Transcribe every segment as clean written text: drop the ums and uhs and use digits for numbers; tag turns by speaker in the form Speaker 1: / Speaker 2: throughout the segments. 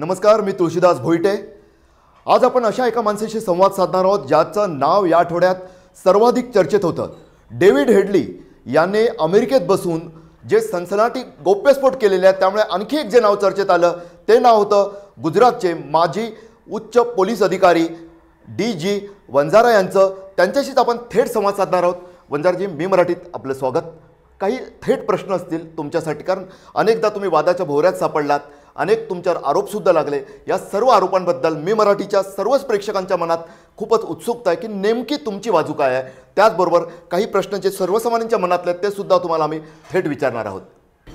Speaker 1: नमस्कार, मी तुळशीदास भोईटे। आज आपण अशा एका माणसाशी संवाद साधणार आहोत ज्याचं नाव या आठवड्यात सर्वाधिक चर्चेत होतं। डेव्हिड हेडली याने अमेरिकेत बसून जे सनसनाटी गौप्यस्फोट केलेले आहेत, त्यामुळे आणखी एक जे नाव चर्चेत आलं ते नाव होतं गुजरातचे माजी उच्च पोलीस अधिकारी DG वंजारा यांचं। त्यांच्याशीच आपण थेट संवाद साधणार आहोत। वंजारजी, मी मराठीत आपलं स्वागत। काही थेट प्रश्न असतील तुमच्यासाठी, कारण अनेकदा तुम्ही वादाच्या भोवऱ्यात सापडलात, अनेक तुमच्यावर आरोपसुद्धा लागले। या सर्व आरोपांबद्दल मी मराठीच्या सर्वच प्रेक्षकांच्या मनात खूपच उत्सुकता आहे की नेमकी तुमची बाजू काय आहे। त्याचबरोबर काही प्रश्न जे सर्वसामान्यांच्या मनातले ते सुद्धा तुम्हाला आम्ही थेट विचारणार आहोत।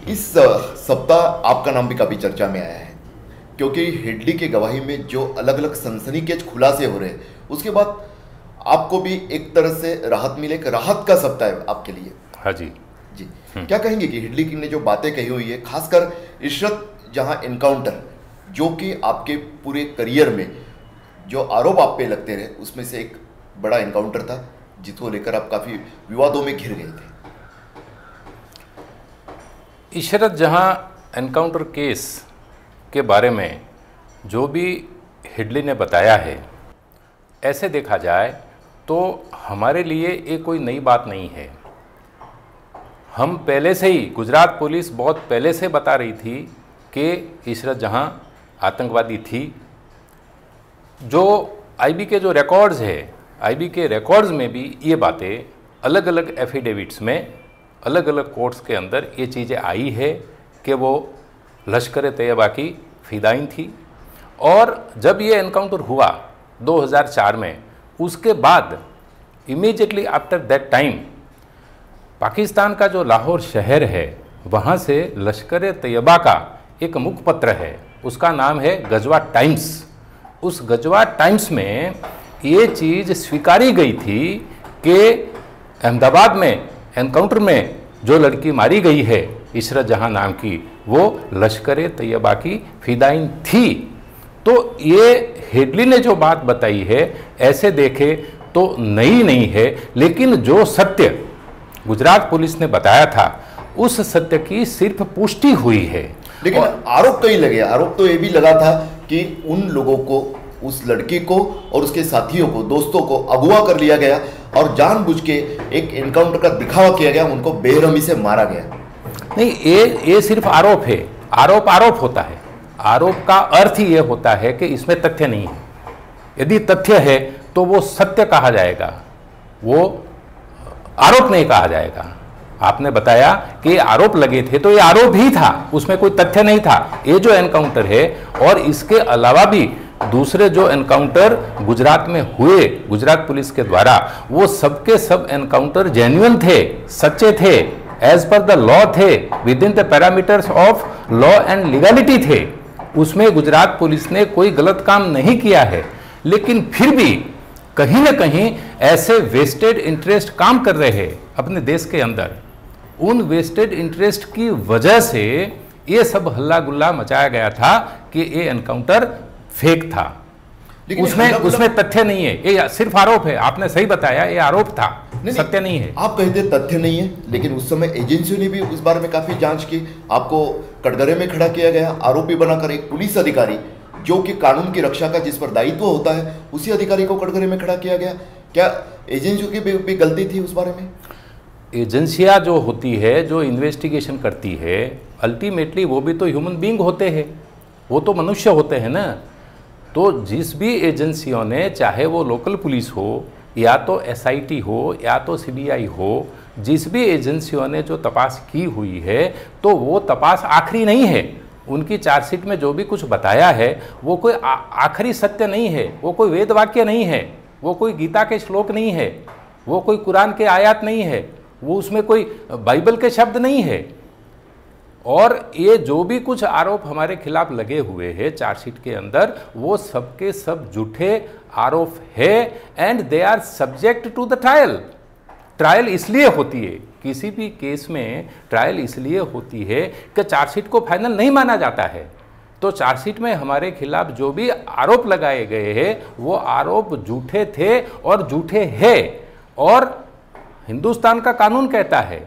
Speaker 1: इस सप्ताह आपका नाम भी काफ़ी चर्चा में आया है, क्योंकि हेडली की गवाही में जो अलग अलग सनसनीखेज खुलासे हो रहे हैं, उसके बाद आपको भी एक तरह से राहत मिले, एक राहत का सप्ताह है आपके लिए।
Speaker 2: हाँ जी
Speaker 1: जी, क्या कहेंगे कि हेडली ने जो बातें कही हुई है, खासकर इशरत जहां एनकाउंटर, जो कि आपके पूरे करियर में जो आरोप आप पे लगते रहे, उसमें से एक बड़ा एनकाउंटर था जिसको लेकर आप काफ़ी विवादों में घिर गए थे।
Speaker 2: इशरत जहां एनकाउंटर केस के बारे में जो भी हेडली ने बताया है, ऐसे देखा जाए तो हमारे लिए ये कोई नई बात नहीं है। हम पहले से ही, गुजरात पुलिस बहुत पहले से बता रही थी कि इशरत जहां आतंकवादी थी। जो IB के जो रिकॉर्ड्स है, IB के रिकॉर्ड्स में भी ये बातें अलग अलग एफिडेविट्स में, अलग अलग कोर्ट्स के अंदर ये चीज़ें आई है कि वो लश्कर तैयबा की फ़िदाइन थी। और जब ये एनकाउंटर हुआ 2004 में, उसके बाद immediately after that time Pakistan का जो लाहौर शहर है, वहाँ से लश्कर तैयबा का एक मुखपत्र है, उसका नाम है गजवा टाइम्स। उस गजवा टाइम्स में ये चीज़ स्वीकारी गई थी कि अहमदाबाद में एनकाउंटर में जो लड़की मारी गई है, इशरत जहां नाम की, वो लश्कर तैयबा की फ़िदाइन थी। तो ये हेडली ने जो बात बताई है, ऐसे देखे तो नई नहीं है, लेकिन जो सत्य गुजरात पुलिस ने बताया था, उस सत्य की सिर्फ पुष्टि हुई है।
Speaker 1: लेकिन आरोप कई लगे। आरोप तो ये भी लगा था कि उन लोगों को, उस लड़की को और उसके साथियों को, दोस्तों को अगवा कर लिया गया और जानबूझ के एक एनकाउंटर का दिखावा किया गया, उनको बेरहमी से मारा गया।
Speaker 2: नहीं, ये सिर्फ आरोप है। आरोप होता है। आरोप का अर्थ ही ये होता है कि इसमें तथ्य नहीं है। यदि तथ्य है तो वो सत्य कहा जाएगा, वो आरोप नहीं कहा जाएगा। आपने बताया कि आरोप लगे थे, तो ये आरोप ही था, उसमें कोई तथ्य नहीं था। ये जो एनकाउंटर है, और इसके अलावा भी दूसरे जो एनकाउंटर गुजरात में हुए गुजरात पुलिस के द्वारा, वो सबके सब एनकाउंटर जेन्युइन थे, सच्चे थे, एज पर द लॉ थे, with in the parameters of law and legality थे। उसमें गुजरात पुलिस ने कोई गलत काम नहीं किया है। लेकिन फिर भी कहीं ना कहीं ऐसे वेस्टेड इंटरेस्ट काम कर रहे हैं अपने देश के अंदर। उन वेस्टेड इंटरेस्ट की वजह से ये सब हल्ला गुल्ला मचाया गया था कि ये एनकाउंटर फेक था। उसमें तथ्य नहीं है, ये सिर्फ आरोप है। आपने सही बताया, ये आरोप था, सत्य नहीं है।
Speaker 1: आप कहते तथ्य नहीं है, लेकिन उस समय एजेंसियों ने भी इस बारे में काफी जांच की। आपको कटघरे में खड़ा किया गया, आरोपी बनाकर एक पुलिस अधिकारी जो कि कानून की रक्षा का जिस पर दायित्व होता है, उसी अधिकारी को कटघरे में खड़ा किया गया। क्या एजेंसियों की भी गलती थी उस बारे में?
Speaker 2: एजेंसियां जो होती है, जो इन्वेस्टिगेशन करती है, अल्टीमेटली वो भी तो ह्यूमन बीइंग होते हैं, वो तो मनुष्य होते हैं ना। तो जिस भी एजेंसियों ने, चाहे वो लोकल पुलिस हो, या तो SIT हो, या तो CBI हो, जिस भी एजेंसियों ने जो तपास की हुई है, तो वो तपास आखिरी नहीं है। उनकी चार्जशीट में जो भी कुछ बताया है, वो कोई आखिरी सत्य नहीं है, वो कोई वेद वाक्य नहीं है, वो कोई गीता के श्लोक नहीं है, वो कोई कुरान के आयत नहीं है, वो उसमें कोई बाइबल के शब्द नहीं है। और ये जो भी कुछ आरोप हमारे खिलाफ लगे हुए हैं चार्जशीट के अंदर, वो सबके सब झूठे आरोप है, and they are subject to the trial. Trial इसलिए होती है, किसी भी केस में ट्रायल इसलिए होती है कि चार्जशीट को फाइनल नहीं माना जाता है। तो चार्जशीट में हमारे खिलाफ जो भी आरोप लगाए गए हैं, वो आरोप झूठे थे और झूठे हैं। और हिंदुस्तान का कानून कहता है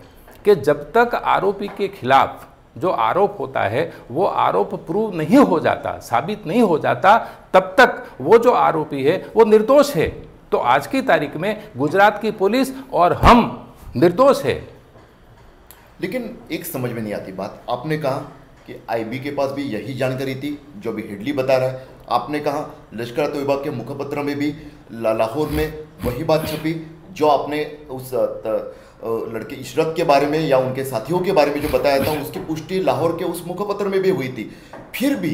Speaker 2: कि जब तक आरोपी के खिलाफ जो आरोप होता है वो आरोप प्रूव नहीं हो जाता, साबित नहीं हो जाता, तब तक वो जो आरोपी है वो निर्दोष है। तो आज की तारीख में गुजरात की पुलिस और हम निर्दोष है।
Speaker 1: लेकिन एक समझ में नहीं आती बात, आपने कहा कि आईबी के पास भी यही जानकारी थी जो भी हेडली बता रहा है। आपने कहा लश्कर विभाग के मुखपत्र में भी लाहौर में वही बात छपी जो आपने उस लड़के इशरत के बारे में या उनके साथियों के बारे में जो बताया था, उसकी पुष्टि लाहौर के उस मुखपत्र में भी हुई थी। फिर भी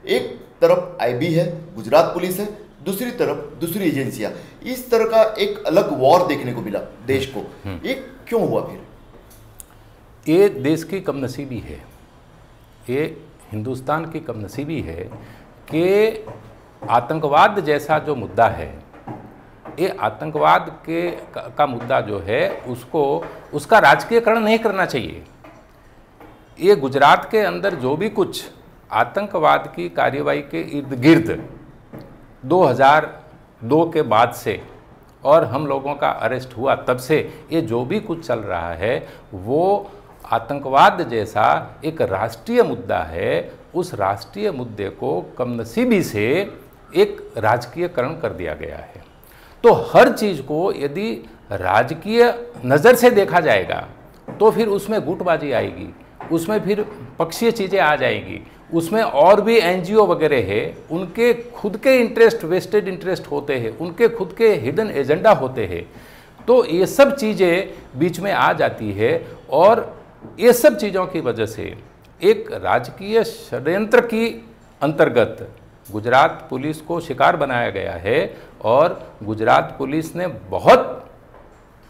Speaker 1: एक तरफ आईबी है, गुजरात पुलिस है, दूसरी तरफ दूसरी एजेंसियां, इस तरह का एक अलग वॉर देखने को मिला देश को। ये क्यों हुआ फिर?
Speaker 2: ये देश की कमनसीबी है, ये हिंदुस्तान की कमनसीबी है कि आतंकवाद जैसा जो मुद्दा है, ये आतंकवाद का मुद्दा जो है उसको उसका राजकीयकरण नहीं करना चाहिए। ये गुजरात के अंदर जो भी कुछ आतंकवाद की कार्रवाई के इर्द गिर्द 2002 के बाद से और हम लोगों का अरेस्ट हुआ तब से ये जो भी कुछ चल रहा है वो आतंकवाद जैसा एक राष्ट्रीय मुद्दा है। उस राष्ट्रीय मुद्दे को कमनसीबी से एक राजकीयकरण कर दिया गया है। तो हर चीज़ को यदि राजकीय नज़र से देखा जाएगा तो फिर उसमें गुटबाजी आएगी, उसमें फिर पक्षीय चीज़ें आ जाएगी, उसमें और भी एनजीओ वगैरह है, उनके खुद के इंटरेस्ट, वेस्टेड इंटरेस्ट होते हैं, उनके खुद के हिडन एजेंडा होते हैं। तो ये सब चीज़ें बीच में आ जाती है और ये सब चीज़ों की वजह से एक राजकीय षड्यंत्र की अंतर्गत गुजरात पुलिस को शिकार बनाया गया है और गुजरात पुलिस ने बहुत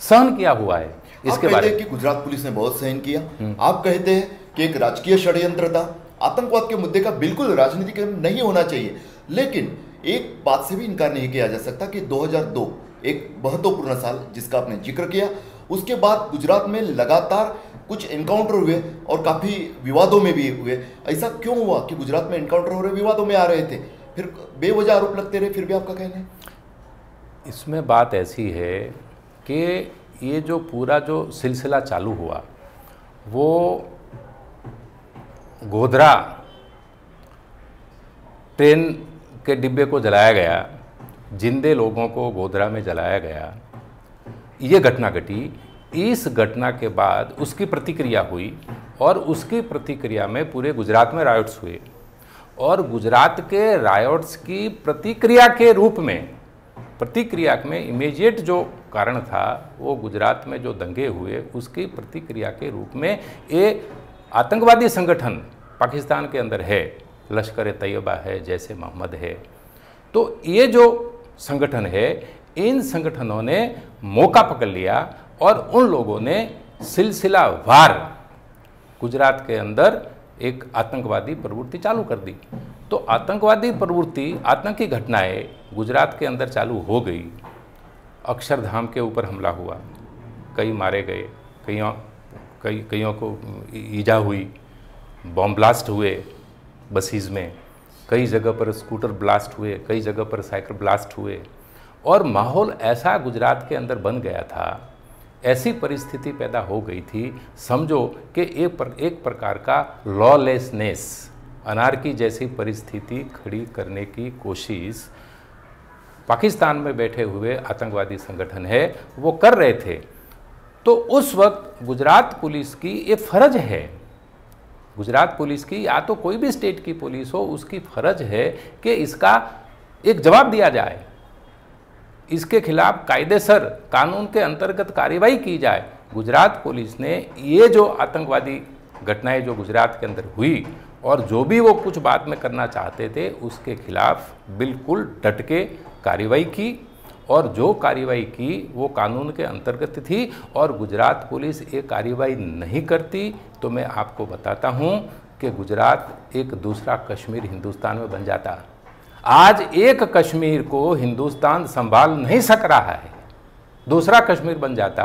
Speaker 2: सहन किया हुआ है इसके बारे में।
Speaker 1: कि गुजरात पुलिस ने बहुत सहन किया, आप कहते हैं कि एक राजकीय षड्यंत्र था, आतंकवाद के मुद्दे का बिल्कुल राजनीतिक नहीं होना चाहिए। लेकिन एक बात से भी इनकार नहीं किया जा सकता कि 2002 एक महत्वपूर्ण साल जिसका आपने जिक्र किया, उसके बाद गुजरात में लगातार कुछ एनकाउंटर हुए और काफ़ी विवादों में भी हुए। ऐसा क्यों हुआ कि गुजरात में एनकाउंटर हो रहे, विवादों में आ रहे थे, फिर बेवजह आरोप लगते रहे? फिर भी आपका कहना है
Speaker 2: इसमें बात ऐसी है कि ये जो पूरा जो सिलसिला चालू हुआ वो गोधरा ट्रेन के डिब्बे को जलाया गया, जिंदे लोगों को गोधरा में जलाया गया, ये घटना घटी। इस घटना के बाद उसकी प्रतिक्रिया हुई और उसकी प्रतिक्रिया में पूरे गुजरात में रायोट्स हुए और गुजरात के रायोट्स की प्रतिक्रिया के रूप में, प्रतिक्रिया में इमीडिएट जो कारण था वो गुजरात में जो दंगे हुए उसकी प्रतिक्रिया के रूप में ये आतंकवादी संगठन पाकिस्तान के अंदर है, लश्कर तैयबा है, जैसे मोहम्मद है। तो ये जो संगठन है, इन संगठनों ने मौका पकड़ लिया और उन लोगों ने सिलसिलावार गुजरात के अंदर एक आतंकवादी प्रवृत्ति चालू कर दी। तो आतंकवादी प्रवृत्ति, आतंकी घटनाएं गुजरात के अंदर चालू हो गई। अक्षरधाम के ऊपर हमला हुआ, कई मारे गए, कईयों को ईजा हुई, बॉम्ब ब्लास्ट हुए बसीज में, कई जगह पर स्कूटर ब्लास्ट हुए, कई जगह पर साइकिल ब्लास्ट हुए और माहौल ऐसा गुजरात के अंदर बन गया था, ऐसी परिस्थिति पैदा हो गई थी, समझो कि एक प्रकार का लॉलेसनेस, अनार्की जैसी परिस्थिति खड़ी करने की कोशिश पाकिस्तान में बैठे हुए आतंकवादी संगठन है वो कर रहे थे। तो उस वक्त गुजरात पुलिस की ये फर्ज है, गुजरात पुलिस की या तो कोई भी स्टेट की पुलिस हो, उसकी फर्ज है कि इसका एक जवाब दिया जाए, इसके खिलाफ कायदेसर कानून के अंतर्गत कार्रवाई की जाए। गुजरात पुलिस ने ये जो आतंकवादी घटनाएं जो गुजरात के अंदर हुई और जो भी वो कुछ बाद में करना चाहते थे उसके खिलाफ बिल्कुल डट के कार्रवाई की और जो कार्रवाई की वो कानून के अंतर्गत थी। और गुजरात पुलिस ये कार्रवाई नहीं करती तो मैं आपको बताता हूँ कि गुजरात एक दूसरा कश्मीर हिंदुस्तान में बन जाता। आज एक कश्मीर को हिंदुस्तान संभाल नहीं सक रहा है, दूसरा कश्मीर बन जाता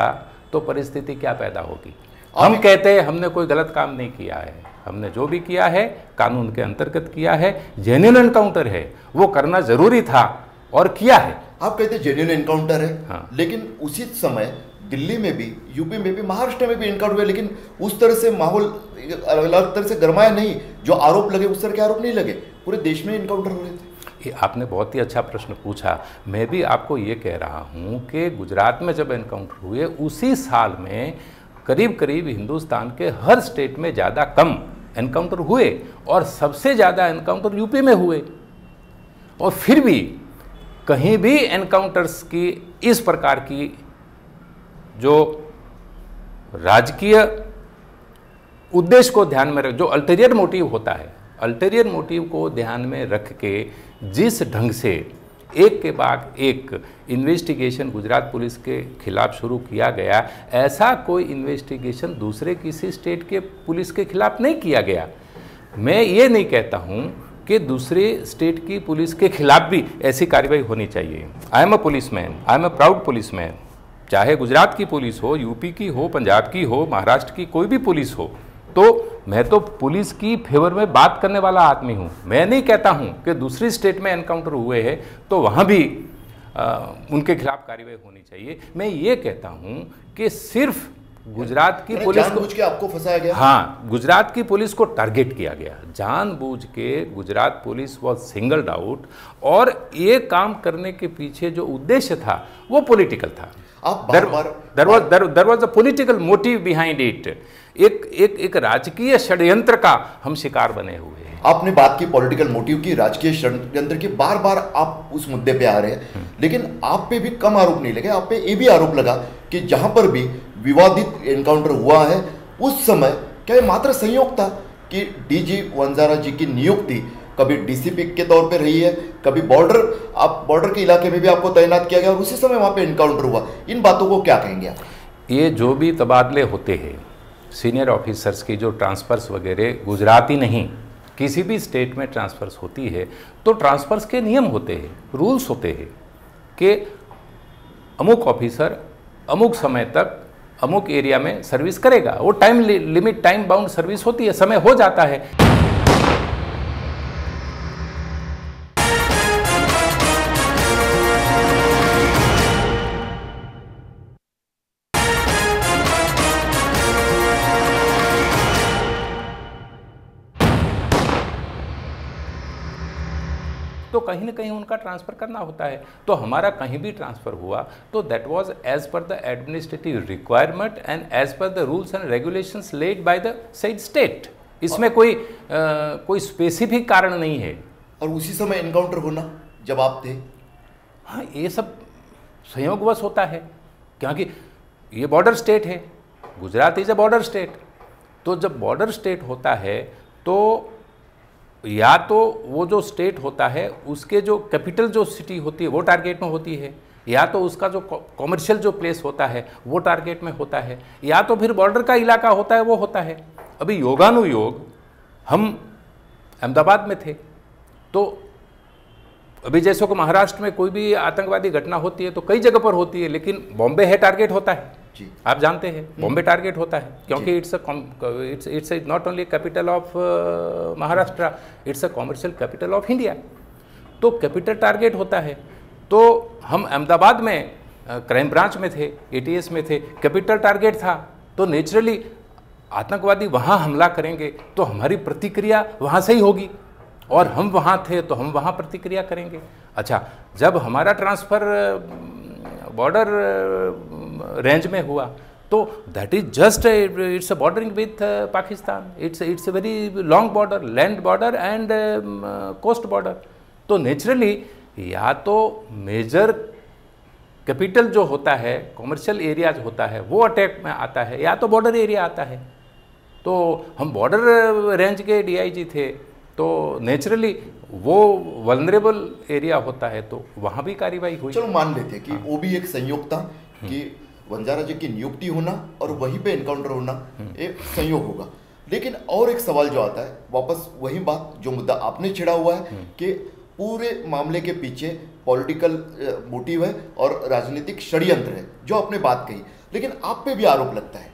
Speaker 2: तो परिस्थिति क्या पैदा होगी। हम कहते हैं हमने कोई गलत काम नहीं किया है, हमने जो भी किया है कानून के अंतर्गत किया है, जेन्युइन एनकाउंटर है वो करना जरूरी था और किया है।
Speaker 1: आप कहते हैं जेन्युइन एनकाउंटर है,
Speaker 2: हाँ।
Speaker 1: लेकिन उसी समय दिल्ली में भी, यूपी में भी, महाराष्ट्र में भी एनकाउंटर हुए, लेकिन उस तरह से माहौल अलग तरह से गरमाया नहीं। जो आरोप लगे उस तरह के आरोप नहीं लगे, पूरे देश में एनकाउंटर हो रहे थे।
Speaker 2: ये आपने बहुत ही अच्छा प्रश्न पूछा। मैं भी आपको ये कह रहा हूँ कि गुजरात में जब एनकाउंटर हुए उसी साल में करीब करीब हिंदुस्तान के हर स्टेट में ज़्यादा कम एनकाउंटर हुए और सबसे ज़्यादा एनकाउंटर यूपी में हुए। और फिर भी कहीं भी एनकाउंटर्स की इस प्रकार की जो राजकीय उद्देश्य को ध्यान में रख, जो अल्टीरियर मोटिव होता है, अल्टीरियर मोटिव को ध्यान में रख के जिस ढंग से एक के बाद एक इन्वेस्टिगेशन गुजरात पुलिस के खिलाफ शुरू किया गया, ऐसा कोई इन्वेस्टिगेशन दूसरे किसी स्टेट के पुलिस के खिलाफ नहीं किया गया। मैं ये नहीं कहता हूँ कि दूसरे स्टेट की पुलिस के खिलाफ भी ऐसी कार्रवाई होनी चाहिए। आई am a policeman, I am a proud policeman. चाहे गुजरात की पुलिस हो, यूपी की हो, पंजाब की हो, महाराष्ट्र की कोई भी पुलिस हो, तो मैं तो पुलिस की फेवर में बात करने वाला आदमी हूँ। मैं नहीं कहता हूँ कि दूसरी स्टेट में एनकाउंटर हुए हैं तो वहाँ भी उनके खिलाफ कार्रवाई होनी चाहिए। मैं ये कहता हूँ कि सिर्फ गुजरात की पुलिस को
Speaker 1: जानबूझ के आपको फंसाया गया।
Speaker 2: हाँ, गुजरात की पुलिस को टारगेट किया गया जानबूझ के। Gujarat police was singled out और ये काम करने के पीछे जो उद्देश्य था वो पॉलिटिकल था। There was a political motive behind it. एक राजकीय षड्यंत्र का हम शिकार बने हुए हैं।
Speaker 1: आपने बात की पॉलिटिकल मोटिव की, राजकीय षड्यंत्र की, बार बार आप उस मुद्दे पे आ रहे हैं, लेकिन आप पे भी कम आरोप नहीं लगे। आप पे ये भी आरोप लगा कि जहां पर भी विवादित एनकाउंटर हुआ है उस समय क्या ये मात्र संयोग था कि डीजी वंजारा जी की नियुक्ति कभी डीसीपी के तौर पे रही है, कभी बॉर्डर के इलाके में भी आपको तैनात किया गया और उसी समय वहां पे एनकाउंटर हुआ। इन बातों को क्या कहेंगे आप?
Speaker 2: ये जो भी तबादले होते हैं सीनियर ऑफिसर्स की, जो ट्रांसफ़र्स वगैरह, गुजरात ही नहीं किसी भी स्टेट में ट्रांसफ़र्स होती है तो ट्रांसफ़र्स के नियम होते हैं, रूल्स होते हैं कि अमुक ऑफिसर अमुक समय तक अमुक एरिया में सर्विस करेगा। वो time limit, time bound service होती है, समय हो जाता है। तो कहीं ना कहीं उनका ट्रांसफ़र करना होता है। तो हमारा कहीं भी ट्रांसफ़र हुआ तो that was as per the administrative requirement and as per the rules and regulations laid by the said state. इसमें कोई स्पेसिफिक कारण नहीं है।
Speaker 1: और उसी समय एनकाउंटर होना जब आप थे?
Speaker 2: हाँ, ये सब संयोगवश होता है क्योंकि ये बॉर्डर स्टेट है, Gujarat is a border state. तो जब बॉर्डर स्टेट होता है तो या तो वो जो स्टेट होता है उसके जो कैपिटल जो सिटी होती है वो टारगेट में होती है, या तो उसका जो कॉमर्शियल जो प्लेस होता है वो टारगेट में होता है, या तो फिर बॉर्डर का इलाका होता है वो होता है। अभी योगानुयोग हम अहमदाबाद में थे तो अभी जैसे को महाराष्ट्र में कोई भी आतंकवादी घटना होती है तो कई जगह पर होती है, लेकिन बॉम्बे है टारगेट होता है जी। आप जानते हैं बॉम्बे टारगेट होता है क्योंकि it's not only capital of Maharashtra, it's a commercial capital of India. तो कैपिटल टारगेट होता है। तो हम अहमदाबाद में क्राइम ब्रांच में थे, एटीएस में थे, कैपिटल टारगेट था। तो नेचुरली आतंकवादी वहाँ हमला करेंगे तो हमारी प्रतिक्रिया वहाँ से ही होगी और हम वहाँ थे तो हम वहाँ प्रतिक्रिया करेंगे। अच्छा, जब हमारा ट्रांसफ़र बॉर्डर रेंज में हुआ तो that is just it's a bordering with Pakistan, it's a very long border, land border and coast border. तो नेचुरली या तो मेजर कैपिटल जो होता है, कॉमर्शियल एरिया जो होता है वो अटैक में आता है, या तो बॉर्डर एरिया आता है। तो हम बॉर्डर रेंज के डीआईजी थे तो नेचुरली वो वल्नरेबल एरिया होता है तो वहाँ भी कार्रवाई हुई।
Speaker 1: चलो मान लेते हैं कि वो भी एक संयोग था कि वंजारा जी की नियुक्ति होना और वहीं पे एनकाउंटर होना एक संयोग होगा। लेकिन और एक सवाल जो आता है, वापस वही बात जो मुद्दा आपने छेड़ा हुआ है कि पूरे मामले के पीछे पॉलिटिकल मोटिव है और राजनीतिक षड्यंत्र है, जो आपने बात कही। लेकिन आप पे भी आरोप लगता है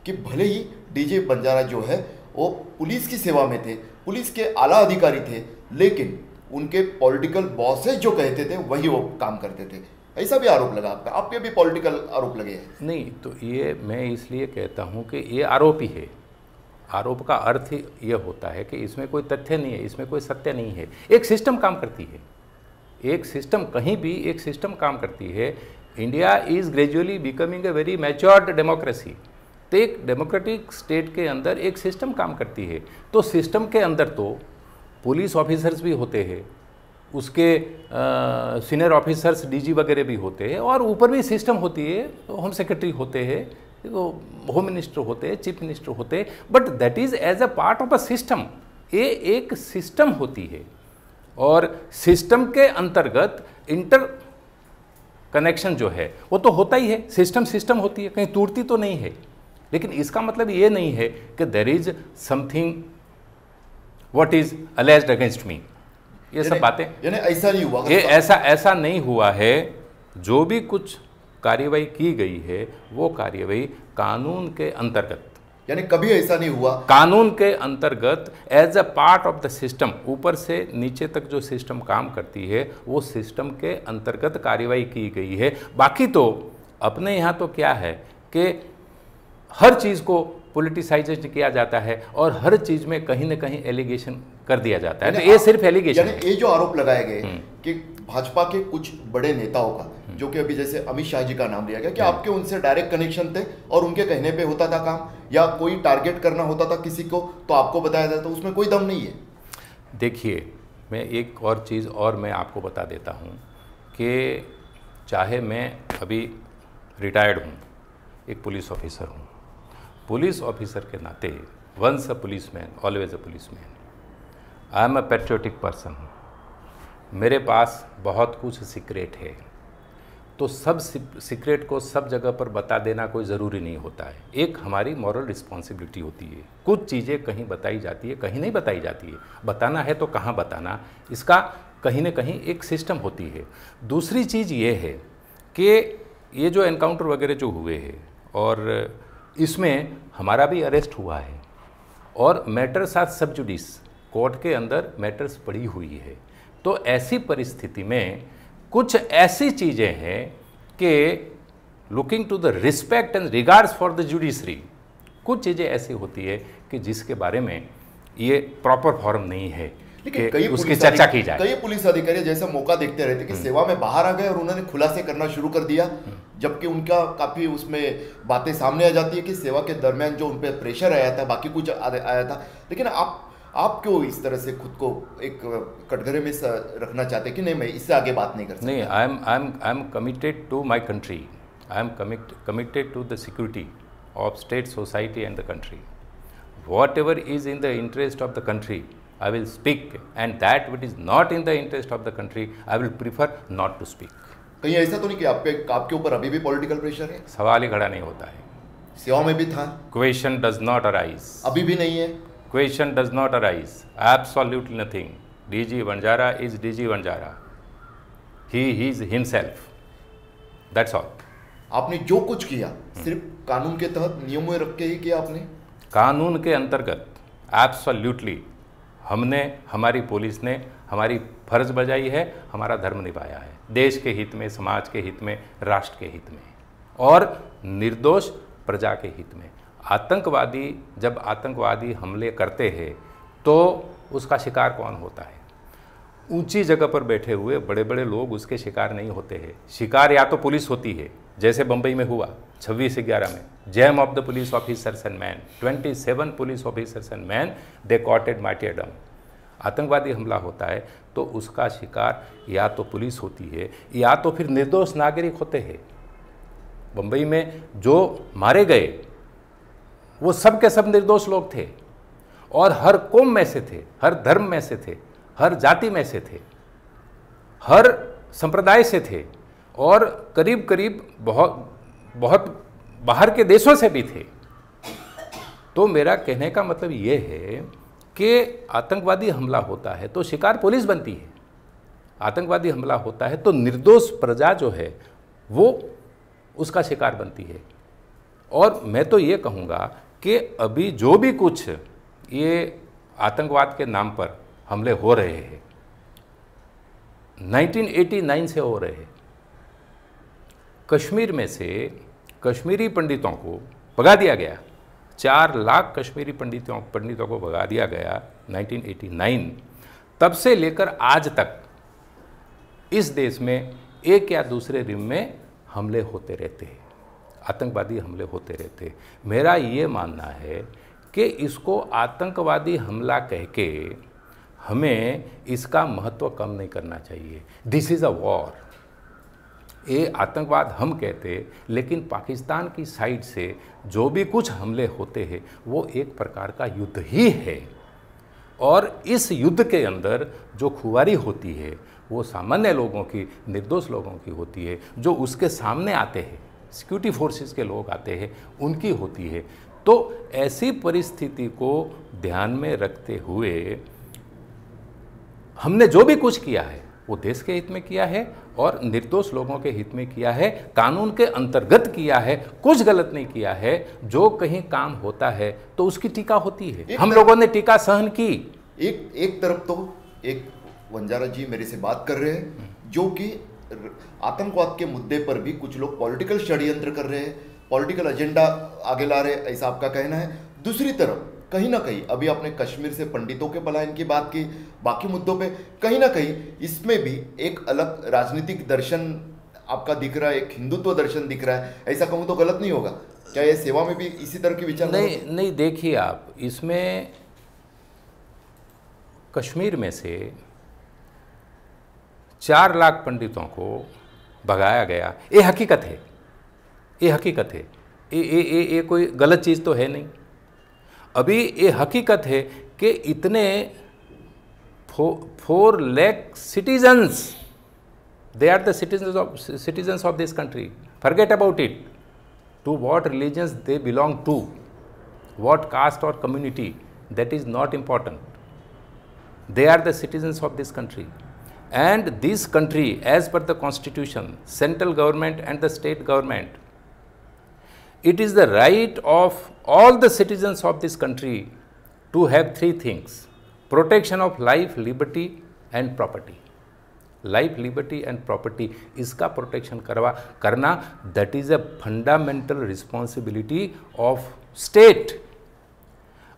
Speaker 1: कि भले ही डीजे बंजारा जो है वो पुलिस की सेवा में थे, पुलिस के आला अधिकारी थे, लेकिन उनके पॉलिटिकल बॉसेस जो कहते थे वही वो काम करते थे। ऐसा भी आरोप लगा आपका, आपके भी पॉलिटिकल आरोप लगे हैं।
Speaker 2: नहीं, तो ये मैं इसलिए कहता हूँ कि ये आरोप ही है। आरोप का अर्थ ही ये होता है कि इसमें कोई तथ्य नहीं है, इसमें कोई सत्य नहीं है। एक सिस्टम काम करती है, एक सिस्टम, कहीं भी एक सिस्टम काम करती है। India is gradually becoming a very matured democracy. तो एक डेमोक्रेटिक स्टेट के अंदर एक सिस्टम काम करती है। तो सिस्टम के अंदर तो पुलिस ऑफिसर्स भी होते हैं, उसके सीनियर ऑफिसर्स डीजी वगैरह भी होते हैं, और ऊपर भी सिस्टम होती है, होम सेक्रेटरी होते हैं, तो होम मिनिस्टर होते हैं, चीफ मिनिस्टर होते हैं। But that is as a part of a system. ये एक सिस्टम होती है, और सिस्टम के अंतर्गत इंटर कनेक्शन जो है वो तो होता ही है। सिस्टम सिस्टम होती है, कहीं टूटती तो नहीं है। लेकिन इसका मतलब ये नहीं है कि there is something what is alleged against me, ये सब बातें,
Speaker 1: यानी ऐसा नहीं हुआ,
Speaker 2: ये ऐसा नहीं हुआ है। जो भी कुछ कार्यवाही की गई है वो कार्यवाही कानून के अंतर्गत,
Speaker 1: यानी कभी ऐसा नहीं हुआ,
Speaker 2: कानून के अंतर्गत as a part of the system, ऊपर से नीचे तक जो सिस्टम काम करती है वो सिस्टम के अंतर्गत कार्यवाही की गई है। बाकी तो अपने यहाँ तो क्या है कि हर चीज़ को पोलिटिसाइजेशन किया जाता है, और हर चीज़ में कहीं ना कहीं एलिगेशन कर दिया जाता है। तो ये सिर्फ एलिगेशन है।
Speaker 1: ये जो आरोप लगाए गए कि भाजपा के कुछ बड़े नेताओं का, जो कि अभी जैसे अमित शाह जी का नाम लिया गया, कि आपके उनसे डायरेक्ट कनेक्शन थे और उनके कहने पे होता था काम, या कोई टारगेट करना होता था किसी को तो आपको बताया जाता, उसमें कोई दम नहीं है।
Speaker 2: देखिए, मैं एक और चीज़ और मैं आपको बता देता हूँ कि चाहे मैं अभी रिटायर्ड हूँ, एक पुलिस ऑफिसर हूँ, पुलिस ऑफिसर के नाते once a policeman always a policeman, I am a patriotic person हूँ। मेरे पास बहुत कुछ सीक्रेट है, तो सब सीक्रेट को सब जगह पर बता देना कोई ज़रूरी नहीं होता है। एक हमारी मॉरल रिस्पॉन्सिबिलिटी होती है। कुछ चीज़ें कहीं बताई जाती है, कहीं नहीं बताई जाती है। बताना है तो कहाँ बताना, इसका कहीं ना कहीं एक सिस्टम होती है। दूसरी चीज़ ये है कि ये जो एनकाउंटर वगैरह जो हुए हैं, और इसमें हमारा भी अरेस्ट हुआ है, और मैटर्स आर सब जुडिस, कोर्ट के अंदर मैटर्स पड़ी हुई है। तो ऐसी परिस्थिति में कुछ ऐसी चीज़ें हैं कि looking to the respect and regards for the judiciary, कुछ चीज़ें ऐसी होती है कि जिसके बारे में ये प्रॉपर फॉर्म नहीं है
Speaker 1: लेकिन
Speaker 2: कि उसकी चर्चा की जाए।
Speaker 1: कई पुलिस अधिकारी जैसा मौका देखते रहते कि सेवा में बाहर आ गए और उन्होंने खुलासे करना शुरू कर दिया, जबकि उनका काफ़ी उसमें बातें सामने आ जाती है कि सेवा के दरमियान जो उन पर प्रेशर आया था, बाकी कुछ आया था। लेकिन आप क्यों इस तरह से खुद को एक कटघरे में रखना चाहते कि नहीं, मैं इससे आगे बात नहीं कर सकता?
Speaker 2: नहीं, I am committed to my country, I am committed to the security of state, society and the country. Whatever is in the interest of the country I will speak, and that which is not in the interest of the country, I will prefer not to speak.
Speaker 1: कहीं ऐसा तो नहीं कि आपके ऊपर अभी भी political pressure है?
Speaker 2: सवाल ही खड़ा नहीं होता है।
Speaker 1: सेवा में भी था।
Speaker 2: Question does not arise.
Speaker 1: अभी भी नहीं है।
Speaker 2: Question does not arise. Absolutely nothing. DG Vanjara is DG Vanjara. He is himself. That's all.
Speaker 1: आपने जो कुछ किया सिर्फ कानून के तहत नियमों में रख के ही किया आपने?
Speaker 2: कानून के अंतर्गत एब्सोल्युटली हमने, हमारी पुलिस ने हमारी फर्ज बजाई है, हमारा धर्म निभाया है, देश के हित में, समाज के हित में, राष्ट्र के हित में, और निर्दोष प्रजा के हित में। आतंकवादी जब आतंकवादी हमले करते हैं तो उसका शिकार कौन होता है? ऊंची जगह पर बैठे हुए बड़े बड़े लोग उसके शिकार नहीं होते हैं। शिकार या तो पुलिस होती है, जैसे बम्बई में हुआ 26/11 में, jam of the police officers and men, 27 police officers and men they courted martyrdom. आतंकवादी हमला होता है तो उसका शिकार या तो पुलिस होती है या तो फिर निर्दोष नागरिक होते हैं। बम्बई में जो मारे गए वो सब के सब निर्दोष लोग थे, और हर कौम में से थे, हर धर्म में से थे, हर जाति में से थे, हर संप्रदाय से थे, और करीब करीब बहुत बाहर के देशों से भी थे। तो मेरा कहने का मतलब ये है कि आतंकवादी हमला होता है तो शिकार पुलिस बनती है, आतंकवादी हमला होता है तो निर्दोष प्रजा जो है वो उसका शिकार बनती है। और मैं तो ये कहूँगा कि अभी जो भी कुछ ये आतंकवाद के नाम पर हमले हो रहे हैं 1989 से हो रहे हैं, कश्मीर में से कश्मीरी पंडितों को भगा दिया गया। 4 लाख कश्मीरी पंडितों को भगा दिया गया 1989। तब से लेकर आज तक इस देश में एक या दूसरे रिम में हमले होते रहते हैं, आतंकवादी हमले होते रहते हैं। मेरा ये मानना है कि इसको आतंकवादी हमला कह के हमें इसका महत्व कम नहीं करना चाहिए। This is a war. ये आतंकवाद हम कहते, लेकिन पाकिस्तान की साइड से जो भी कुछ हमले होते हैं वो एक प्रकार का युद्ध ही है। और इस युद्ध के अंदर जो खुआरी होती है वो सामान्य लोगों की, निर्दोष लोगों की होती है। जो उसके सामने आते हैं, सिक्योरिटी फोर्सेस के लोग आते हैं, उनकी होती है। तो ऐसी परिस्थिति को ध्यान में रखते हुए हमने जो भी कुछ किया है वो देश के हित में किया है और निर्दोष लोगों के हित में किया है, कानून के अंतर्गत किया है, कुछ गलत नहीं किया है। जो कहीं काम होता है तो उसकी टीका होती है। हम लोगों ने टीका सहन की।
Speaker 1: एक तरफ तो एक वंजारा जी मेरे से बात कर रहे हैं जो कि आतंकवाद के मुद्दे पर भी कुछ लोग पॉलिटिकल षड्यंत्र कर रहे हैं, पॉलिटिकल एजेंडा आगे ला रहे हैं, ऐसा आपका कहना है। दूसरी तरफ कहीं ना कहीं अभी आपने कश्मीर से पंडितों के पलायन की बात की, बाकी मुद्दों पे कहीं ना कहीं इसमें भी एक अलग राजनीतिक दर्शन आपका दिख रहा है, एक हिंदुत्व दर्शन दिख रहा है। ऐसा कहूँ तो गलत नहीं होगा क्या? ये सेवा में भी इसी तरह की विचार
Speaker 2: नहीं, देखिए आप, इसमें कश्मीर में से 4 लाख पंडितों को भगाया गया, ये हकीकत है, ये हकीकत है। ये कोई गलत चीज़ तो है नहीं। अभी ये हकीकत है कि इतने 4 lakh citizens, they are the citizens of this country. Forget about it, to what religions they belong to, what caste और community, that is not important. They are the citizens of this country, and this country, as per the constitution, central government and the state government, it is the right of all the citizens of this country to have 3 things: protection of life, liberty and property. Life, liberty and property, इसका protection करना, that is a fundamental responsibility of state.